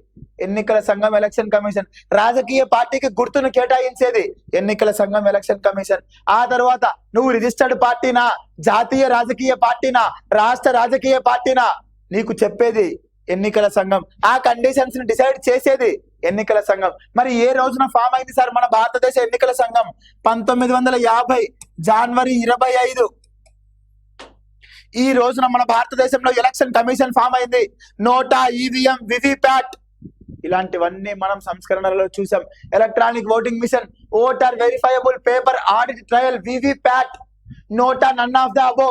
ఎన్నికల సంఘం, ఎలక్షన్ కమిషన్. రాజకీయ పార్టీకి గుర్తును కేటాయించేది ఎన్నికల సంఘం, ఎలక్షన్ కమిషన్. ఆ తర్వాత నువ్వు రిజిస్టర్డ్ పార్టీనా, జాతీయ రాజకీయ పార్టీనా, రాష్ట్ర రాజకీయ పార్టీనా నీకు చెప్పేది ఎన్నికల సంఘం. ఆ కండిషన్స్ ని డిసైడ్ చేసేది ఎన్నికల సంఘం. మరి ఏ రోజున ఫామ్ అయింది సార్ మన భారతదేశ ఎన్నికల సంఘం? 1950 జనవరి 25. ఈ రోజున మన భారతదేశంలో ఎలక్షన్ కమిషన్ ఫామ్ అయింది. నోటా, ఈవీఎం, వివిప్యాట్ ఇలాంటివన్నీ మనం సంస్కరణలలో చూసాం. Electronic voting machine, voter verifiable paper audit trail, VVPAT, NOTA, none of the above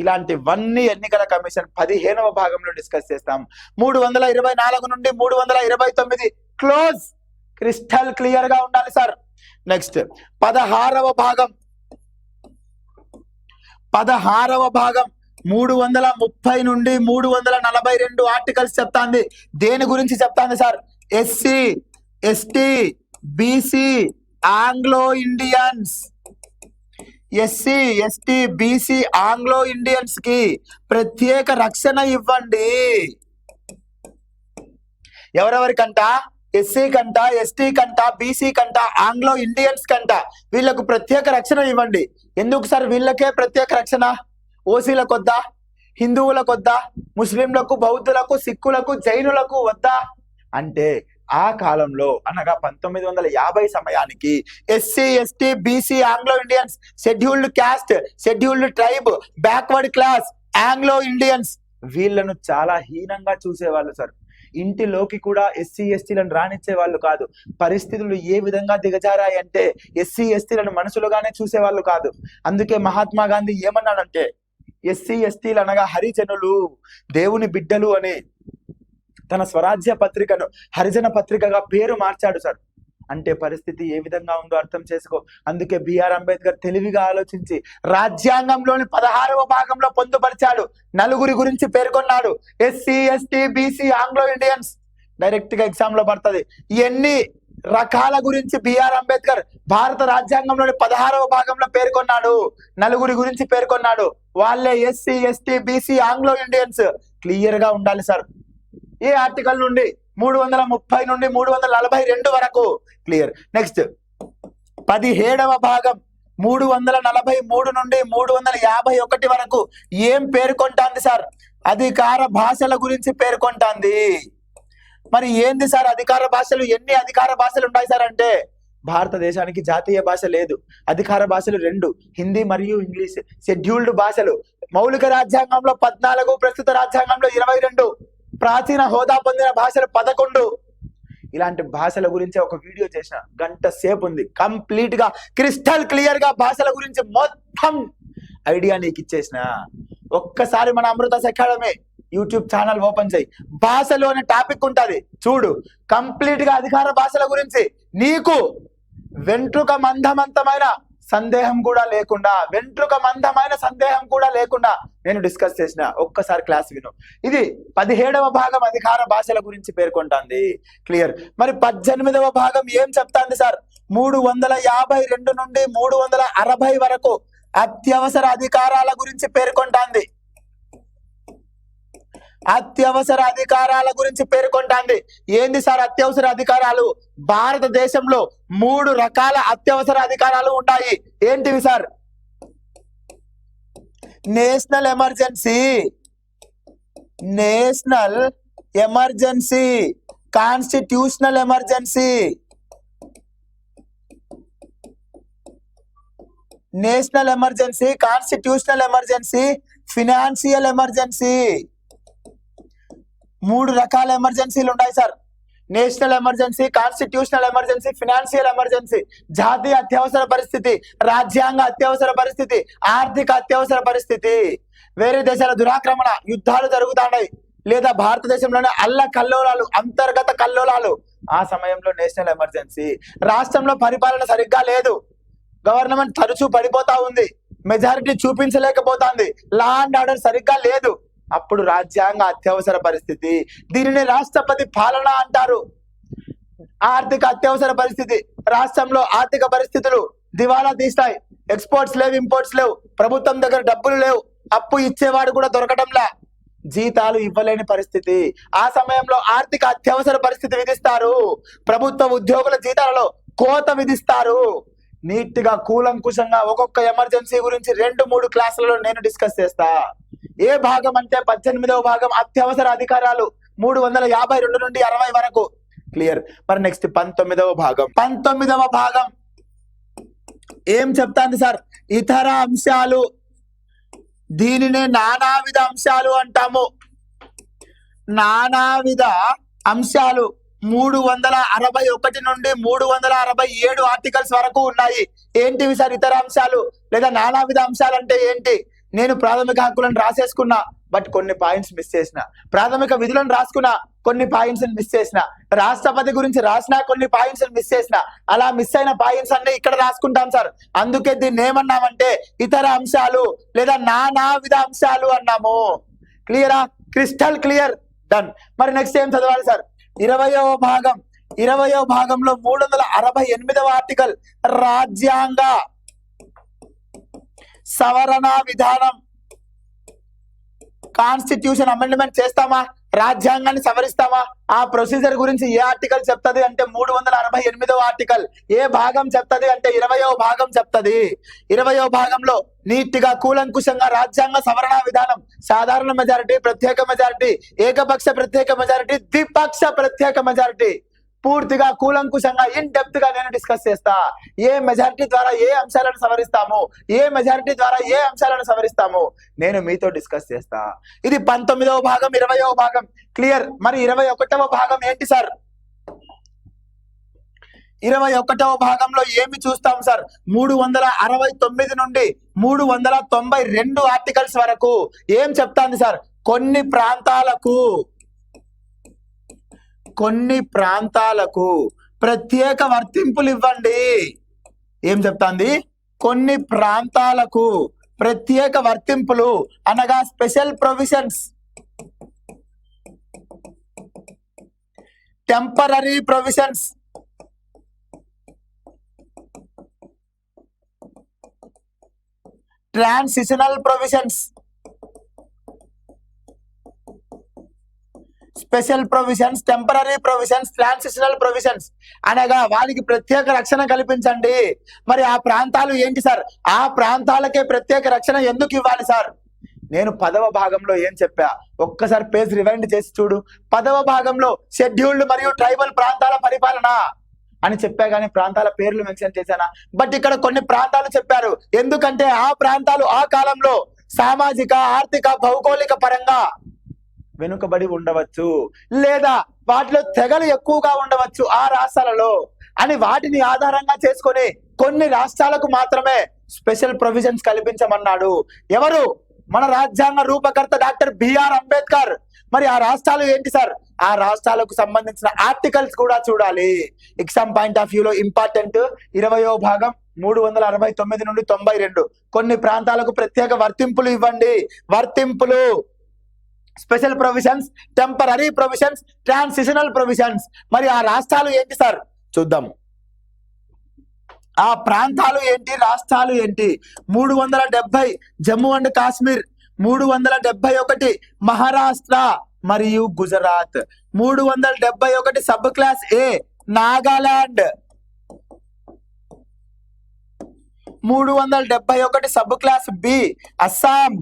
ఇలాంటివన్నీ ఎన్నికల కమిషన్ 15వ భాగంలో డిస్కస్ చేస్తాం. 324 నుండి 329 క్లోజ్. క్రిస్టల్ క్లియర్ గా ఉండాలి సార్. నెక్స్ట్ 16వ భాగం 330 నుండి 342 ఆర్టికల్స్ చెప్తాంది. దేని గురించి చెప్తాంది sir? SC, ST, BC, Anglo Indians. SC, ST, BC, Anglo Indians కి ప్రత్యేక రక్షణ ఇవ్వండి. ఎవరెవరికంట? ఎస్సీ కంట, ఎస్టీ కంట, బీసీ కంట, ఆంగ్లో ఇండియన్స్ కంట వీళ్ళకు ప్రత్యేక రక్షణ ఇవ్వండి. ఎందుకు సార్ వీళ్ళకే ప్రత్యేక రక్షణ? ఓసీలకు వద్దా? హిందువులకు వద్దా? ముస్లింలకు, బౌద్ధులకు, సిక్కులకు, జైనులకు వద్దా అంటే ఆ కాలంలో అనగా 1950 సమయానికి SC, ST, BC, Anglo Indians, scheduled caste, scheduled tribe, backward class, Anglo Indians వీళ్ళను చాలా హీనంగా చూసేవాళ్ళు సార్. ఇంటిలోకి కూడా ఎస్సీ, ఎస్టీలను రానిచ్చే వాళ్ళు కాదు. పరిస్థితులు ఏ విధంగా దిగజారాయంటే ఎస్సీ, ఎస్టీలను మనుషులుగానే చూసేవాళ్ళు కాదు. అందుకే మహాత్మా గాంధీ ఏమన్నాడంటే ఎస్సీ, ఎస్టీలు అనగా హరిజనులు, దేవుని బిడ్డలు అని తన స్వరాజ్య పత్రికను హరిజన పత్రికగా పేరు మార్చాడు సార్. అంటే పరిస్థితి ఏ విధంగా ఉందో అర్థం చేసుకో. అందుకే బిఆర్ అంబేద్కర్ తెలివిగా ఆలోచించి రాజ్యాంగంలోని 16వ భాగంలో పొందుపరిచాడు. నలుగురి గురించి పేర్కొన్నాడు. SC, ST, BC, Anglo Indians. Direct గా ఎగ్జామ్ లో పడుతుంది. ఎన్ని రకాల గురించి బిఆర్ అంబేద్కర్ భారత రాజ్యాంగంలోని 16వ భాగంలో పేర్కొన్నాడు? నలుగురి గురించి పేర్కొన్నాడు. వాళ్ళే SC, ST, BC, Anglo Indians. Clear గా ఉండాలి సార్. ఏ ఆర్టికల్ నుండి? 330 నుండి 342 వరకు. క్లియర్. నెక్స్ట్ 17వ భాగం 343 నుండి 351 వరకు ఏం పేర్కొంటాంది సార్? అధికార భాషల గురించి పేర్కొంటాంది. మరి ఏంది సార్ అధికార భాషలు? ఎన్ని అధికార భాషలు ఉన్నాయి సార్ అంటే భారతదేశానికి జాతీయ భాష లేదు. అధికార భాషలు 2, హిందీ మరియు ఇంగ్లీష్. షెడ్యూల్డ్ భాషలు మౌలిక రాజ్యాంగంలో 14, ప్రస్తుత రాజ్యాంగంలో 22, ప్రాచీన హోదా పొందిన భాషలు 11. ఇలాంటి భాషల గురించి ఒక వీడియో చేసిన, గంట సేపు ఉంది. కంప్లీట్ గా క్రిస్టల్ క్లియర్ గా భాషల గురించి మొత్తం ఐడియా నీకు ఇచ్చేసిన. ఒక్కసారి మన Amrutha's academy YouTube channel open చేయి. భాషలు అనే టాపిక్ ఉంటది చూడు. కంప్లీట్ గా అధికార భాషల గురించి నీకు వెంట్రుక మందమంతమైన సందేహం కూడా లేకుండా నేను డిస్కస్ చేసిన. ఒక్కసారి క్లాస్ విను. ఇది 17వ భాగం అధికార భాషల గురించి పేర్కొంటాంది. క్లియర్. మరి 18వ భాగం ఏం చెప్తాంది సార్? 352 నుండి 360 వరకు అత్యవసర అధికారాల గురించి పేర్కొంటాంది. అత్యవసర అధికారాల గురించి పేర్కొంటాంది. ఏంది సార్ అత్యవసర అధికారాలు? భారతదేశంలో 3 రకాల అత్యవసర అధికారాలు ఉంటాయి. ఏంటివి sir? National emergency, national emergency, constitutional emergency, national emergency, constitutional emergency, financial emergency. 3 రకాల ఎమర్జెన్సీలు ఉన్నాయి sir. National emergency, constitutional emergency, financial emergency. జాతీయ అత్యవసర పరిస్థితి, రాజ్యాంగ అత్యవసర పరిస్థితి, ఆర్థిక అత్యవసర పరిస్థితి. వేరే దేశాల దురాక్రమణ, యుద్ధాలు జరుగుతున్నాయి, లేదా భారతదేశంలోనే కల్లోలాలు, అంతర్గత కల్లోలాలు. ఆ సమయంలో నేషనల్ ఎమర్జెన్సీ. రాష్ట్రంలో పరిపాలన సరిగ్గా లేదు, గవర్నమెంట్ తరచూ పడిపోతా ఉంది, మెజారిటీ చూపించలేకపోతుంది, లా అండ్ ఆర్డర్ సరిగ్గా లేదు. అప్పుడు రాజ్యాంగ అత్యవసర పరిస్థితి. దీనిని రాష్ట్రపతి పాలన అంటారు. ఆర్థిక అత్యవసర పరిస్థితి. రాష్ట్రంలో ఆర్థిక పరిస్థితులు దివాలా తీస్తాయి, ఎక్స్పోర్ట్స్ లేవు, ఇంపోర్ట్స్ లేవు, ప్రభుత్వం దగ్గర డబ్బులు లేవు, అప్పు ఇచ్చేవాడు కూడా దొరకడంలా, జీతాలు ఇవ్వలేని పరిస్థితి. ఆ సమయంలో ఆర్థిక అత్యవసర పరిస్థితి విధిస్తారు. ప్రభుత్వ ఉద్యోగుల జీతాలలో కోత విధిస్తారు. నీట్ గా కూలంకుషంగా ఒక్కొక్క ఎమర్జెన్సీ గురించి 2-3 క్లాసులలో నేను డిస్కస్ చేస్తా. ఏ భాగం అంటే 18వ భాగం అత్యవసర అధికారాలు 352 నుండి 60 వరకు. క్లియర్. మరి నెక్స్ట్ 19వ భాగం. 19వ భాగం ఏం చెప్తాంది సార్? ఇతర అంశాలు. దీనినే నానావిధ అంశాలు అంటాము. నానావిధ అంశాలు 361 నుండి 367 ఆర్టికల్స్ వరకు ఉన్నాయి. ఏంటివి సార్ ఇతర అంశాలు లేదా నానావిధ అంశాలు అంటే ఏంటి? నేను ప్రాథమిక హక్కులను రాసేసుకున్నా, బట్ కొన్ని పాయింట్స్ మిస్ చేసిన. ప్రాథమిక విధులను రాసుకున్నా, కొన్ని పాయింట్స్ మిస్ చేసిన. రాష్ట్రపతి గురించి రాసినా, కొన్ని పాయింట్స్ మిస్ చేసిన. అలా మిస్ అయిన పాయింట్స్ అన్ని ఇక్కడ రాసుకుంటాం సార్. అందుకే దీన్ని ఏమన్నామంటే ఇతర అంశాలు లేదా నానావిధ అంశాలు అన్నాము. క్లియరా? Crystal clear. డన్. మరి నెక్స్ట్ ఏం చదవాలి సార్? 20వ భాగం. 20వ భాగంలో 368వ ఆర్టికల్ రాజ్యాంగ సవరణ విధానం. కాన్స్టిట్యూషన్ అమెండ్మెంట్ చేస్తామా? రాజ్యాంగాన్ని సవరిస్తామా? ఆ ప్రొసీజర్ గురించి ఏ ఆర్టికల్ చెప్తది అంటే 368వ ఆర్టికల్. ఏ భాగం చెప్తది అంటే 20వ భాగం చెప్తది. 20వ భాగంలో నీట్ గా కూలంకుషంగా రాజ్యాంగ సవరణ విధానం, సాధారణ మెజారిటీ, ప్రత్యేక మెజారిటీ, ఏకపక్ష ప్రత్యేక మెజారిటీ, ద్విపక్ష ప్రత్యేక మెజారిటీ పూర్తిగా కూలంకుషంగా ఇన్ డెప్త్ గా నేను డిస్కస్ చేస్తా. ఏ మెజారిటీ ద్వారా ఏ అంశాలను సవరిస్తాము, ఏ మెజారిటీ ద్వారా ఏ అంశాలను సవరిస్తాము నేను మీతో డిస్కస్ చేస్తా. ఇది 19వ భాగం. 20వ భాగం క్లియర్. మరి 21వ భాగం ఏంటి సార్? 21వ భాగంలో ఏమి చూస్తాం సార్? 369 నుండి 392 ఆర్టికల్స్ వరకు ఏం చెప్తాంది సార్? కొన్ని ప్రాంతాలకు ప్రత్యేక వర్తింపులు ఇవ్వండి. ఏం చెప్తాంది? కొన్ని ప్రాంతాలకు ప్రత్యేక వర్తింపులు అనగా special provisions, temporary provisions, transitional provisions, special provisions, temporary provisions, transitional provisions అనగా వారికి ప్రత్యేక రక్షణ కల్పించండి. మరి ఆ ప్రాంతాలు ఏంటి సార్? ఆ ప్రాంతాలకే ప్రత్యేక రక్షణ ఎందుకు ఇవ్వాలి సార్? నేను 10వ భాగంలో ఏం చెప్పా ఒక్కసారి పేజ్ రివైండ్ చేసి చూడు. 10వ భాగంలో షెడ్యూల్డ్ మరియు ట్రైబల్ ప్రాంతాల పరిపాలన అని చెప్పా, కానీ ప్రాంతాల పేర్లు మెన్షన్ చేశానా? బట్ ఇక్కడ కొన్ని ప్రాంతాలు చెప్పారు. ఎందుకంటే ఆ ప్రాంతాలు ఆ కాలంలో సామాజిక, ఆర్థిక, భౌగోళిక పరంగా వెనుకబడి ఉండవచ్చు, లేదా వాటిలో తెగలు ఎక్కువగా ఉండవచ్చు ఆ రాష్ట్రాలలో అని వాటిని ఆధారంగా చేసుకొని కొన్ని రాష్ట్రాలకు మాత్రమే స్పెషల్ ప్రొవిజన్స్ కల్పించమన్నాడు. ఎవరు? మన రాజ్యాంగ రూపకర్త డాక్టర్ బిఆర్ అంబేద్కర్. మరి ఆ రాష్ట్రాలు ఏంటి సార్? ఆ రాష్ట్రాలకు సంబంధించిన ఆర్టికల్స్ కూడా చూడాలి. ఎగ్జామ్ పాయింట్ ఆఫ్ వ్యూలో ఇంపార్టెంట్. 20వ భాగం 369 నుండి 92. కొన్ని ప్రాంతాలకు ప్రత్యేక వర్తింపులు ఇవ్వండి. వర్తింపులు, special provisions, temporary provisions, transitional provisions. మరి ఆ రాష్ట్రాలు ఏంటి సార్? చూద్దాము. ఆ ప్రాంతాలు ఏంటి, రాష్ట్రాలు ఏంటి? 370 జమ్మూ అండ్ కాశ్మీర్, 371 మహారాష్ట్ర, మరియు Gujarat. 371 sub class A Nagaland. 371 sub class B Assam.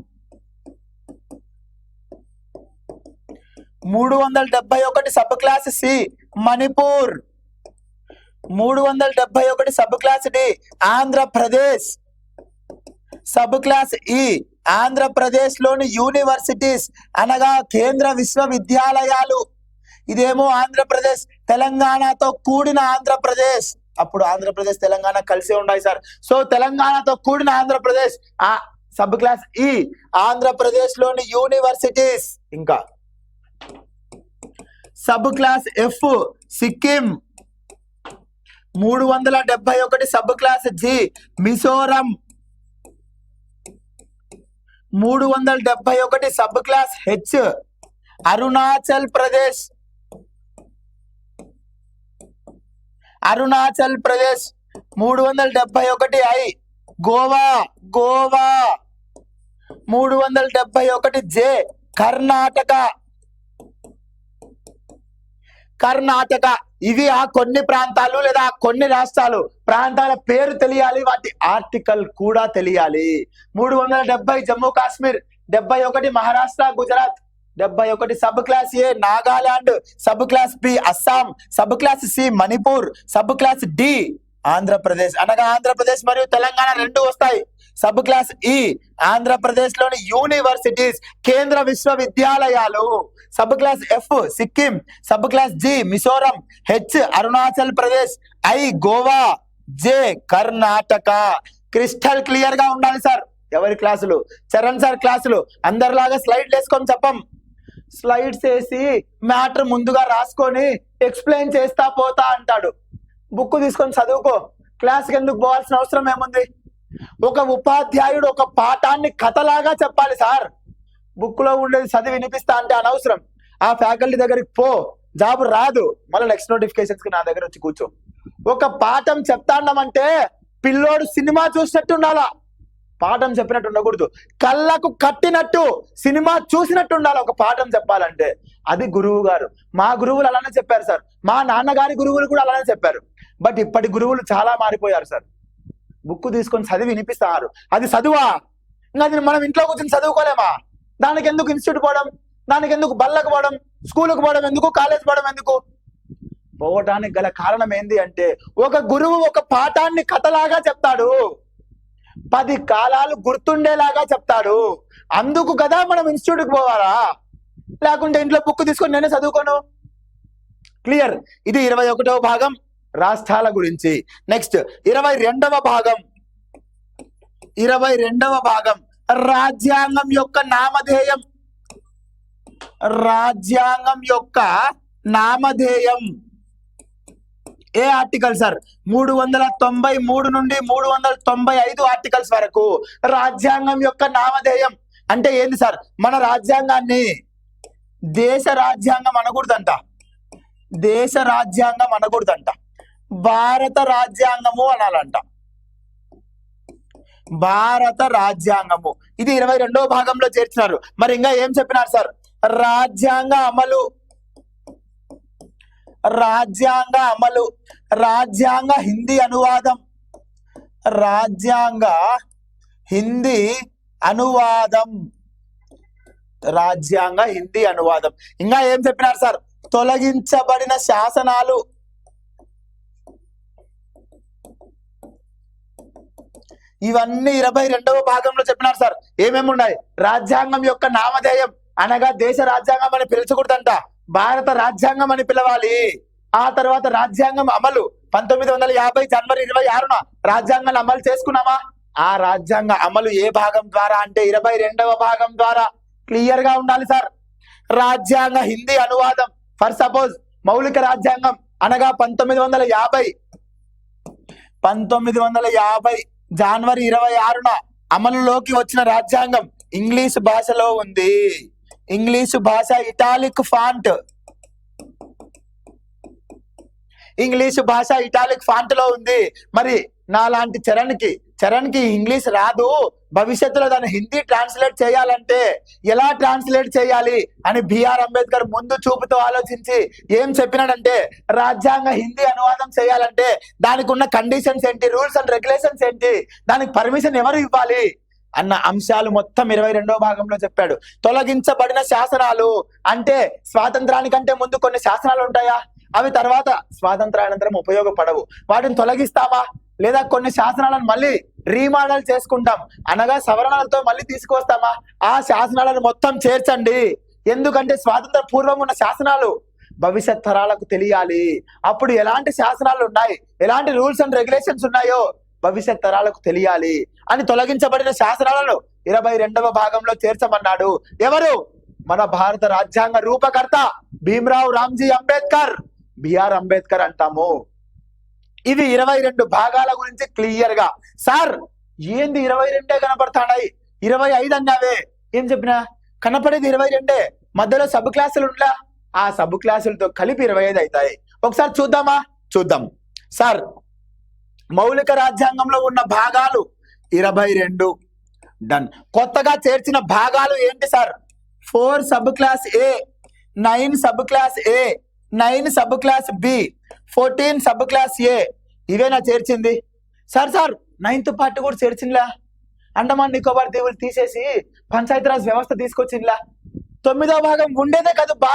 371 sub class C Manipur. 371 sub class D Andhra Pradesh. Sub class E Andhra Pradesh లోని యూనివర్సిటీస్ అనగా కేంద్ర విశ్వవిద్యాలయాలు. ఇదేమో ఆంధ్రప్రదేశ్, తెలంగాణతో కూడిన ఆంధ్రప్రదేశ్. అప్పుడు ఆంధ్రప్రదేశ్ తెలంగాణ కలిసే ఉన్నాయి సార్. సో తెలంగాణతో కూడిన ఆంధ్రప్రదేశ్. ఆ సబ్ క్లాస్ ఈ ఆంధ్రప్రదేశ్ లోని యూనివర్సిటీస్. ఇంకా sub class F Sikkim. 371 sub class G Mizoram. 371 sub class H Arunachal Pradesh. 371 I Goa. 371 జే కర్ణాటక. ఇవి ఆ కొన్ని ప్రాంతాలు లేదా కొన్ని రాష్ట్రాలు. ప్రాంతాల పేరు తెలియాలి, వాటి ఆర్టికల్ కూడా తెలియాలి. 370 Jammu Kashmir. 71 Maharashtra Gujarat. 71 sub class A Nagaland. Sub class B Assam. Sub class C Manipur. Sub class D Andhra Pradesh అనగా ఆంధ్రప్రదేశ్ మరియు తెలంగాణ రెండు వస్తాయి. సబ్ క్లాస్ ఈ ఆంధ్రప్రదేశ్ లోని యూనివర్సిటీస్ కేంద్ర విశ్వవిద్యాలయాలు. Sub class F Sikkim. Sub class G Mizoram. H Arunachal Pradesh. I Goa. J Karnataka. Crystal clear గా ఉండాలి సార్. ఎవరి క్లాసులు? చరణ్ సార్ క్లాసులు. అందరిలాగా స్లైడ్ వేసుకొని చెప్పం. స్లైడ్స్ వేసి మ్యాటర్ ముందుగా రాసుకొని ఎక్స్ప్లెయిన్ చేస్తా పోతా అంటాడు. బుక్ తీసుకొని చదువుకో. క్లాస్కి ఎందుకు పోవాల్సిన అవసరం ఏముంది? ఒక ఉపాధ్యాయుడు ఒక పాఠాన్ని కథలాగా చెప్పాలి సార్. బుక్ లో ఉండేది చదివి వినిపిస్తా అంటే అనవసరం. ఆ ఫ్యాకల్టీ దగ్గరికి పో, జాబ్ రాదు. మళ్ళీ నెక్స్ట్ నోటిఫికేషన్స్ కి నా దగ్గర వచ్చి కూర్చో. ఒక పాఠం చెప్తాండమంటే పిల్లోడు సినిమా చూసినట్టు ఉండాలా, పాఠం చెప్పినట్టు ఉండకూడదు. కళ్ళకు కట్టినట్టు సినిమా చూసినట్టు ఉండాలి ఒక పాఠం చెప్పాలంటే. అది గురువు గారు. మా గురువులు అలానే చెప్పారు సార్. మా నాన్నగారి గురువులు కూడా అలానే చెప్పారు. బట్ ఇప్పటి గురువులు చాలా మారిపోయారు సార్. బుక్ తీసుకొని చదివి వినిపిస్తారు. అది చదువా? ఇంకా అది మనం ఇంట్లో కూర్చొని చదువుకోలేమా? దానికి ఎందుకు ఇన్స్టిట్యూట్ పోవడం? దానికి ఎందుకు బళ్ళకు పోవడం? స్కూల్కి పోవడం ఎందుకు? కాలేజ్ పోవడం ఎందుకు? పోవటానికి గల కారణం ఏంది అంటే, ఒక గురువు ఒక పాఠాన్ని కథలాగా చెప్తాడు, 10 కాలాలు గుర్తుండేలాగా చెప్తాడు. అందుకు కదా మనం ఇన్స్టిట్యూట్కి పోవాలా? లేకుంటే ఇంట్లో బుక్ తీసుకొని నేనే చదువుకోను. క్లియర్? ఇది 21వ భాగం రాష్ట్రాల గురించి. నెక్స్ట్ 22వ భాగం. 22వ భాగం రాజ్యాంగం యొక్క నామధేయం. రాజ్యాంగం యొక్క నామధేయం. ఏ ఆర్టికల్ సార్? 393 నుండి 395 ఆర్టికల్స్ వరకు రాజ్యాంగం యొక్క నామధేయం అంటే ఏంది సార్? మన రాజ్యాంగాన్ని దేశ రాజ్యాంగం అనకూడదంట. దేశ రాజ్యాంగం అనకూడదంట. భారత రాజ్యాంగము అనాలంట. భారత రాజ్యాంగము. ఇది 22వ భాగంలో చేర్చినారు. మరి ఇంకా ఏం చెప్పినారు సార్? రాజ్యాంగ అమలు. రాజ్యాంగ అమలు. రాజ్యాంగ హిందీ అనువాదం. రాజ్యాంగ హిందీ అనువాదం. రాజ్యాంగ హిందీ అనువాదం. ఇంకా ఏం చెప్పినారు సార్? తొలగించబడిన శాసనాలు. ఇవన్నీ 22వ భాగంలో చెప్పినారు సార్. ఏమేమి ఉన్నాయి? రాజ్యాంగం యొక్క నామధేయం అనగా దేశ రాజ్యాంగం అని పిలుచకూడదంట, భారత రాజ్యాంగం అని పిలవాలి. ఆ తర్వాత రాజ్యాంగం అమలు. 1950 జనవరి 26న రాజ్యాంగాన్ని అమలు చేసుకున్నామా? ఆ రాజ్యాంగ అమలు ఏ భాగం ద్వారా అంటే 22వ భాగం ద్వారా. క్లియర్ గా ఉండాలి సార్. రాజ్యాంగ హిందీ అనువాదం. ఫర్ సపోజ్ మౌలిక రాజ్యాంగం అనగా 1950 జనవరి 26న అమలులోకి వచ్చిన రాజ్యాంగం ఇంగ్లీష్ భాషలో ఉంది. ఇంగ్లీష్ భాష ఇటాలిక్ ఫాంట్. ఇంగ్లీష్ భాష ఇటాలిక్ ఫాంట్ లో ఉంది. మరి నాలాంటి చరణ్ కి ఇంగ్లీష్ రాదు, భవిష్యత్తులో దాన్ని హిందీ ట్రాన్స్లేట్ చేయాలంటే ఎలా ట్రాన్స్లేట్ చేయాలి అని బిఆర్ అంబేద్కర్ ముందు చూపుతో ఆలోచించి ఏం చెప్పినాడంటే, రాజ్యాంగ హిందీ అనువాదం చేయాలంటే దానికి ఉన్న కండిషన్స్ ఏంటి, రూల్స్ అండ్ రెగ్యులేషన్స్ ఏంటి, దానికి పర్మిషన్ ఎవరు ఇవ్వాలి అన్న అంశాలు మొత్తం 22వ భాగంలో చెప్పాడు. తొలగించబడిన శాసనాలు అంటే స్వాతంత్రానికంటే ముందు కొన్ని శాసనాలు ఉంటాయా, అవి తర్వాత స్వాతంత్రానంతరం ఉపయోగపడవు, వాటిని తొలగిస్తామా లేదా కొన్ని శాసనాలను మళ్ళీ రీమోడల్ చేసుకుంటాం అనగా సవరణలతో మళ్ళీ తీసుకొస్తామా, ఆ శాసనాలను మొత్తం చేర్చండి. ఎందుకంటే స్వాతంత్ర పూర్వం ఉన్న శాసనాలు భవిష్యత్ తరాలకు తెలియాలి. అప్పుడు ఎలాంటి శాసనాలు ఉన్నాయి, ఎలాంటి రూల్స్ అండ్ రెగ్యులేషన్స్ ఉన్నాయో భవిష్యత్ తరాలకు తెలియాలి అని తొలగించబడిన శాసనాలను 22వ భాగంలో చేర్చమన్నాడు. ఎవరు? మన భారత రాజ్యాంగ రూపకర్త భీమ్రావ్ రామ్జీ అంబేద్కర్, బిఆర్ అంబేద్కర్ అంటాము. ఇవి 22 భాగాల గురించి క్లియర్ గా. సార్ ఏంది 22 కనపడతాడాయి, 25 అన్నావే, ఏం చెప్పినా కనపడేది 22, మధ్యలో సబ్ క్లాసులు ఉండలా, ఆ సబ్ క్లాసులతో కలిపి 25 అవుతాయి. ఒకసారి చూద్దామా? చూద్దాం. సార్ మౌలిక రాజ్యాంగంలో ఉన్న భాగాలు 22 డన్. కొత్తగా చేర్చిన భాగాలు ఏంటి sir? 4 sub class A, 9 sub class A, 9 sub class B, 14 sub class A, ఇవేనా చేర్చింది? సార్ 9th పార్ట్ కూడా చేర్చిందిలా, అండమాన్ నికోబార్ దీవులు తీసేసి పంచాయతీరాజ్ వ్యవస్థ తీసుకొచ్చిందిలా. 9వ భాగం ఉండేదే కదా బా,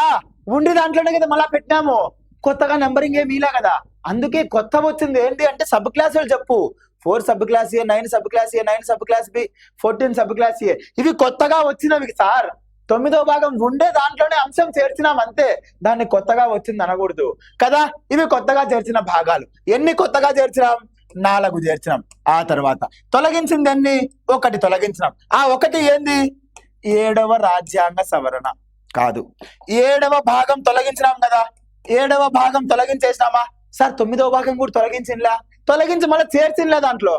ఉండి దాంట్లోనే కదా మళ్ళా పెట్టినాము, కొత్తగా నెంబరింగ్ ఏమి ఇలా కదా, అందుకే కొత్త వచ్చింది ఏంటి అంటే సబ్ క్లాసులు చెప్పు. 4 sub class A, 9 sub class A, 9 sub class B, 14 sub class A, ఇవి కొత్తగా వచ్చినవి సార్. 9వ భాగం ఉండే దాంట్లోనే అంశం చేర్చినాం అంతే, దాన్ని కొత్తగా వచ్చింది అనకూడదు కదా. ఇవి కొత్తగా చేర్చిన భాగాలు. ఎన్ని కొత్తగా చేర్చినాం? 4 చేర్చినాం. ఆ తర్వాత తొలగించింది ఎన్ని? 1 తొలగించినాం. ఆ 1 ఏంది? 7వ రాజ్యాంగ సవరణ కాదు, 7వ భాగం తొలగించినాం కదా. 7వ భాగం తొలగించేసినామా సార్? 9వ భాగం కూడా తొలగించిందిలా, తొలగించి మళ్ళీ చేర్చిందిలా దాంట్లో.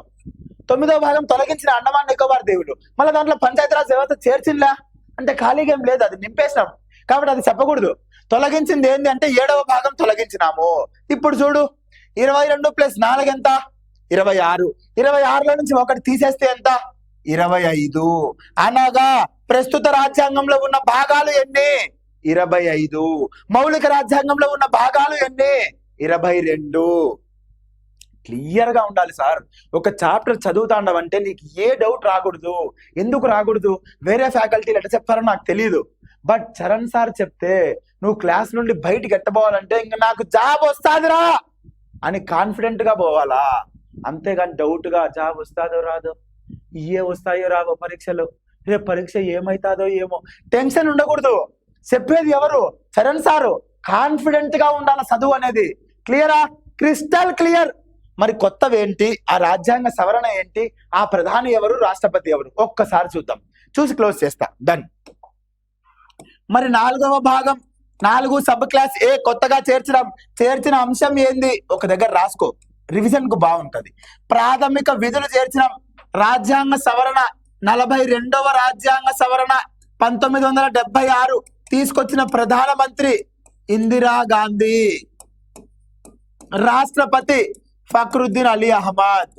9వ భాగం తొలగించిన అండమాన్ నికోబార్ దీవులు, మళ్ళీ దాంట్లో పంచాయతీరాజ్ వ్యవస్థ చేర్చిందిలా అంటే ఖాళీగా ఏం లేదు, అది నింపేసినాం కాబట్టి అది చెప్పకూడదు. తొలగించింది ఏంది అంటే 7వ భాగం తొలగించినాము. ఇప్పుడు చూడు, 22 + 4 ఎంత? 26. 26లో నుంచి 1 తీసేస్తే ఎంత? 25. అనగా ప్రస్తుత రాజ్యాంగంలో ఉన్న భాగాలు ఎన్ని? 25. మౌలిక రాజ్యాంగంలో ఉన్న భాగాలు ఎన్ని? 22. క్లియర్ గా ఉండాలి సార్. ఒక చాప్టర్ చదువుతాండవంటే నీకు ఏ డౌట్ రాకూడదు. ఎందుకు రాకూడదు? వేరే ఫ్యాకల్టీలు ఎట్లా చెప్తారో నాకు తెలియదు, బట్ చరణ్ సార్ చెప్తే నువ్వు క్లాస్ నుండి బయటికి ఎట్టబోవాలంటే ఇంకా నాకు జాబ్ వస్తాదిరా అని కాన్ఫిడెంట్ గా పోవాలా, అంతేగాని డౌట్ గా జాబ్ వస్తాదో రాదో, ఏ వస్తాయో రావో పరీక్షలు, రేపు పరీక్ష ఏమైతాదో ఏమో టెన్షన్ ఉండకూడదు. చెప్పేది ఎవరు? చరణ్ సారు. కాన్ఫిడెంట్ గా ఉండాలి చదువు అనేది. క్లియరా? Crystal clear. మరి కొత్తవి ఏంటి? ఆ రాజ్యాంగ సవరణ ఏంటి? ఆ ప్రధాని ఎవరు? రాష్ట్రపతి ఎవరు? ఒక్కసారి చూద్దాం, చూసి క్లోజ్ చేస్తా. డన్. మరి 4వ భాగం 4 సబ్ క్లాస్ ఏ కొత్తగా చేర్చిన అంశం ఏంది? ఒక దగ్గర రాసుకో, రివిజన్ కు బాగుంటది. ప్రాథమిక విధులు చేర్చినాం. రాజ్యాంగ సవరణ 42వ రాజ్యాంగ సవరణ 1976 తీసుకొచ్చిన ప్రధానమంత్రి ఇందిరాగాంధీ, రాష్ట్రపతి ఫక్రుద్దీన్ అలీ అహ్మద్.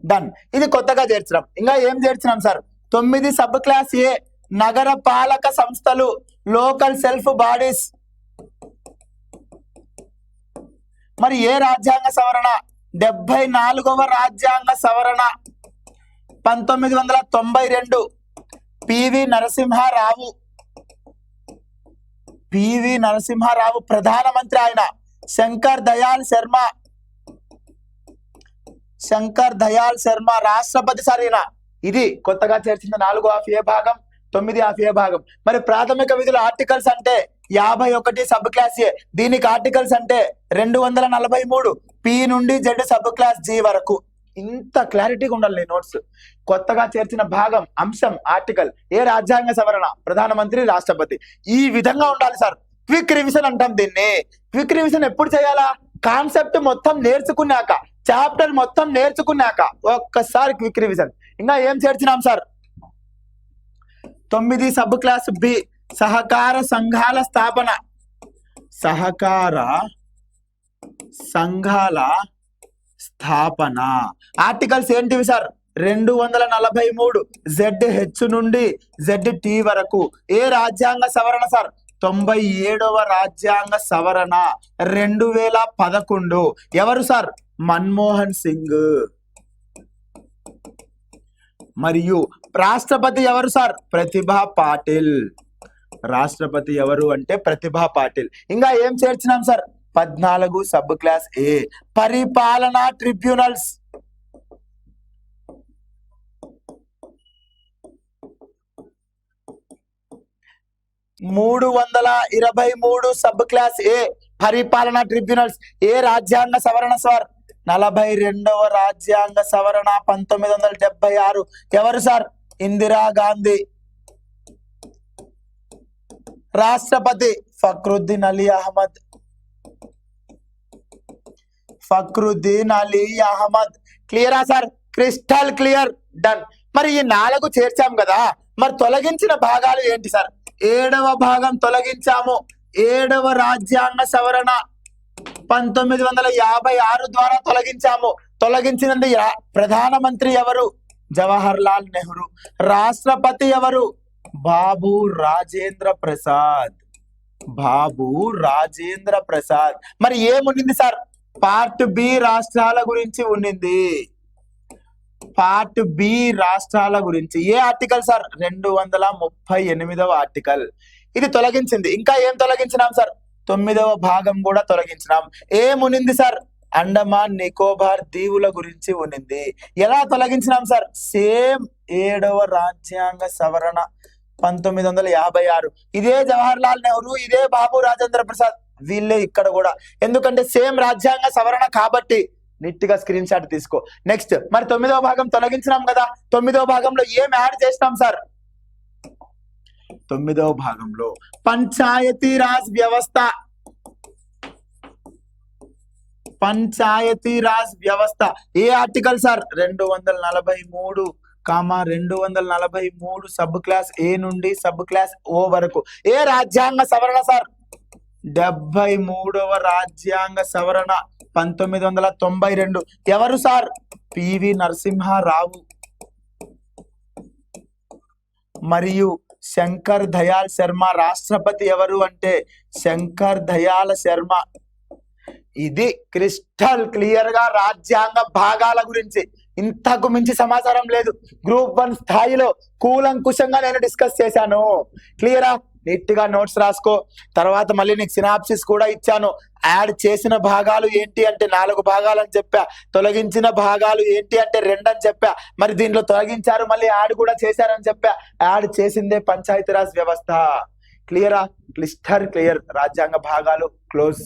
డన్. ఇది కొత్తగా చేర్చినాం. ఇంకా ఏం చేర్చినాం సార్? 9 సబ్ క్లాస్ ఏ నగర పాలక సంస్థలు, లోకల్ సెల్ఫ్ బాడీస్. మరి ఏ రాజ్యాంగ సవరణ? 74వ రాజ్యాంగ సవరణ 1992. పివి నరసింహారావు ప్రధానమంత్రి, ఆయన శంకర్ దయాళ్ శర్మ రాష్ట్రపతి సరైన. ఇది కొత్తగా చేర్చిన 4 ఆఫ్ ఏ భాగం, 9 ఆఫ్ ఏ భాగం. మరి ప్రాథమిక విధుల ఆర్టికల్స్ అంటే 51 సబ్ క్లాస్ ఏ, దీనికి ఆర్టికల్స్ అంటే 243 పి నుండి జెడ్ సబ్ క్లాస్ జి వరకు. ఇంత క్లారిటీగా ఉండాలి నీ నోట్స్. కొత్తగా చేర్చిన భాగం, అంశం, ఆర్టికల్, ఏ రాజ్యాంగ సవరణ, ప్రధానమంత్రి, రాష్ట్రపతి, ఈ విధంగా ఉండాలి సార్. క్విక్ రివిజన్ అంటాం దీన్ని. క్విక్ రివిజన్ ఎప్పుడు చేయాలా? కాన్సెప్ట్ మొత్తం నేర్చుకున్నాక, చాప్టర్ మొత్తం నేర్చుకున్నాక ఒక్కసారి క్విక్ రివిజన్. ఇంకా ఏం చేర్చినాం సార్? 9 సబ్ క్లాస్ బి సహకార సంఘాల స్థాపన. సహకార సంఘాల స్థాపన. ఆర్టికల్స్ ఏంటివి సార్? 243 ZH నుండి ZT వరకు. ఏ రాజ్యాంగ సవరణ సార్? 97వ రాజ్యాంగ సవరణ 2011. ఎవరు సార్? మన్మోహన్ సింగ్. మరియు రాష్ట్రపతి ఎవరు సార్? ప్రతిభా పాటిల్. రాష్ట్రపతి ఎవరు అంటే ప్రతిభా పాటిల్. ఇంకా ఏం చేర్చినాం సార్? 14 సబ్ క్లాస్ ఏ పరిపాలనా ట్రిబ్యునల్స్. 323 సబ్ క్లాస్ ఏ పరిపాలనా ట్రిబ్యునల్స్. ఏ రాజ్యాంగ సవరణ సార్? 42వ రాజ్యాంగ సవరణ 1976. ఎవరు సార్? ఇందిరాగాంధీ. రాష్ట్రపతి ఫక్రుద్దీన్ అలీ అహ్మద్. ఫక్రుద్దీన్ అలీ అహ్మద్. క్లియరా సార్? Crystal clear. డన్. మరి ఈ 4 చేర్చాం కదా, మరి తొలగించిన భాగాలు ఏంటి సార్? 7వ భాగం తొలగించాము. 7వ రాజ్యాంగ సవరణ 1956 ద్వారా తొలగించాము. తొలగించినది ప్రధానమంత్రి ఎవరు? జవహర్ లాల్ నెహ్రూ. రాష్ట్రపతి ఎవరు? బాబు రాజేంద్ర ప్రసాద్. బాబు రాజేంద్ర ప్రసాద్. మరి ఏముండింది సార్? పార్ట్ బి రాష్ట్రాల గురించి ఉండింది. పార్ట్ బి రాష్ట్రాల గురించి. ఏ ఆర్టికల్ సార్? 238వ ఆర్టికల్. ఇది తొలగించింది. ఇంకా ఏం తొలగించినాం సార్? 9వ భాగం కూడా తొలగించినాం. ఏమునింది సార్? అండమాన్ నికోబార్ దీవుల గురించి ఉన్నింది. ఎలా తొలగించినాం సార్? సేమ్ 7వ రాజ్యాంగ సవరణ 1956. ఇదే జవహర్ లాల్ నెహ్రూ, ఇదే బాబు రాజేంద్ర ప్రసాద్, వీళ్ళే ఇక్కడ కూడా. ఎందుకంటే సేమ్ రాజ్యాంగ సవరణ కాబట్టి నీట్గా స్క్రీన్ షాట్ తీసుకో. నెక్స్ట్, మరి 9వ భాగం తొలగించినాం కదా, 9వ భాగంలో ఏం యాడ్ చేసినాం సార్? 9వ భాగంలో పంచాయతీ రాజ్ వ్యవస్థ. పంచాయతీ రాజ్ వ్యవస్థ. ఏ ఆర్టికల్ సార్? 243, 243 సబ్ క్లాస్ ఏ నుండి సబ్ క్లాస్ ఓ వరకు. ఏ రాజ్యాంగ సవరణ సార్? 73వ రాజ్యాంగ సవరణ 1992. ఎవరు సార్? పివి నరసింహారావు మరియు శంకర్ దయాల్ శర్మ. రాష్ట్రపతి ఎవరు అంటే శంకర్ దయాల్ శర్మ. ఇది క్రిస్టల్ క్లియర్ గా రాజ్యాంగ భాగాల గురించి. ఇంతకు మించి సమాచారం లేదు. గ్రూప్ 1 స్థాయిలో కూలంకుషంగా నేను డిస్కస్ చేశాను. క్లియరా? నీట్ గా నోట్స్ రాసుకో. తర్వాత మళ్ళీ నీకు సినాప్సిస్ కూడా ఇచ్చాను. యాడ్ చేసిన భాగాలు ఏంటి అంటే 4 భాగాలు అని చెప్పా. తొలగించిన భాగాలు ఏంటి అంటే 2 అని చెప్పా. మరి దీనిలో తొలగించారు, మళ్ళీ యాడ్ కూడా చేశారని చెప్పా. యాడ్ చేసిందే పంచాయతీరాజ్ వ్యవస్థ. క్లియరా? క్లిస్టర్ క్లియర్. రాజ్యాంగ భాగాలు క్లోజ్.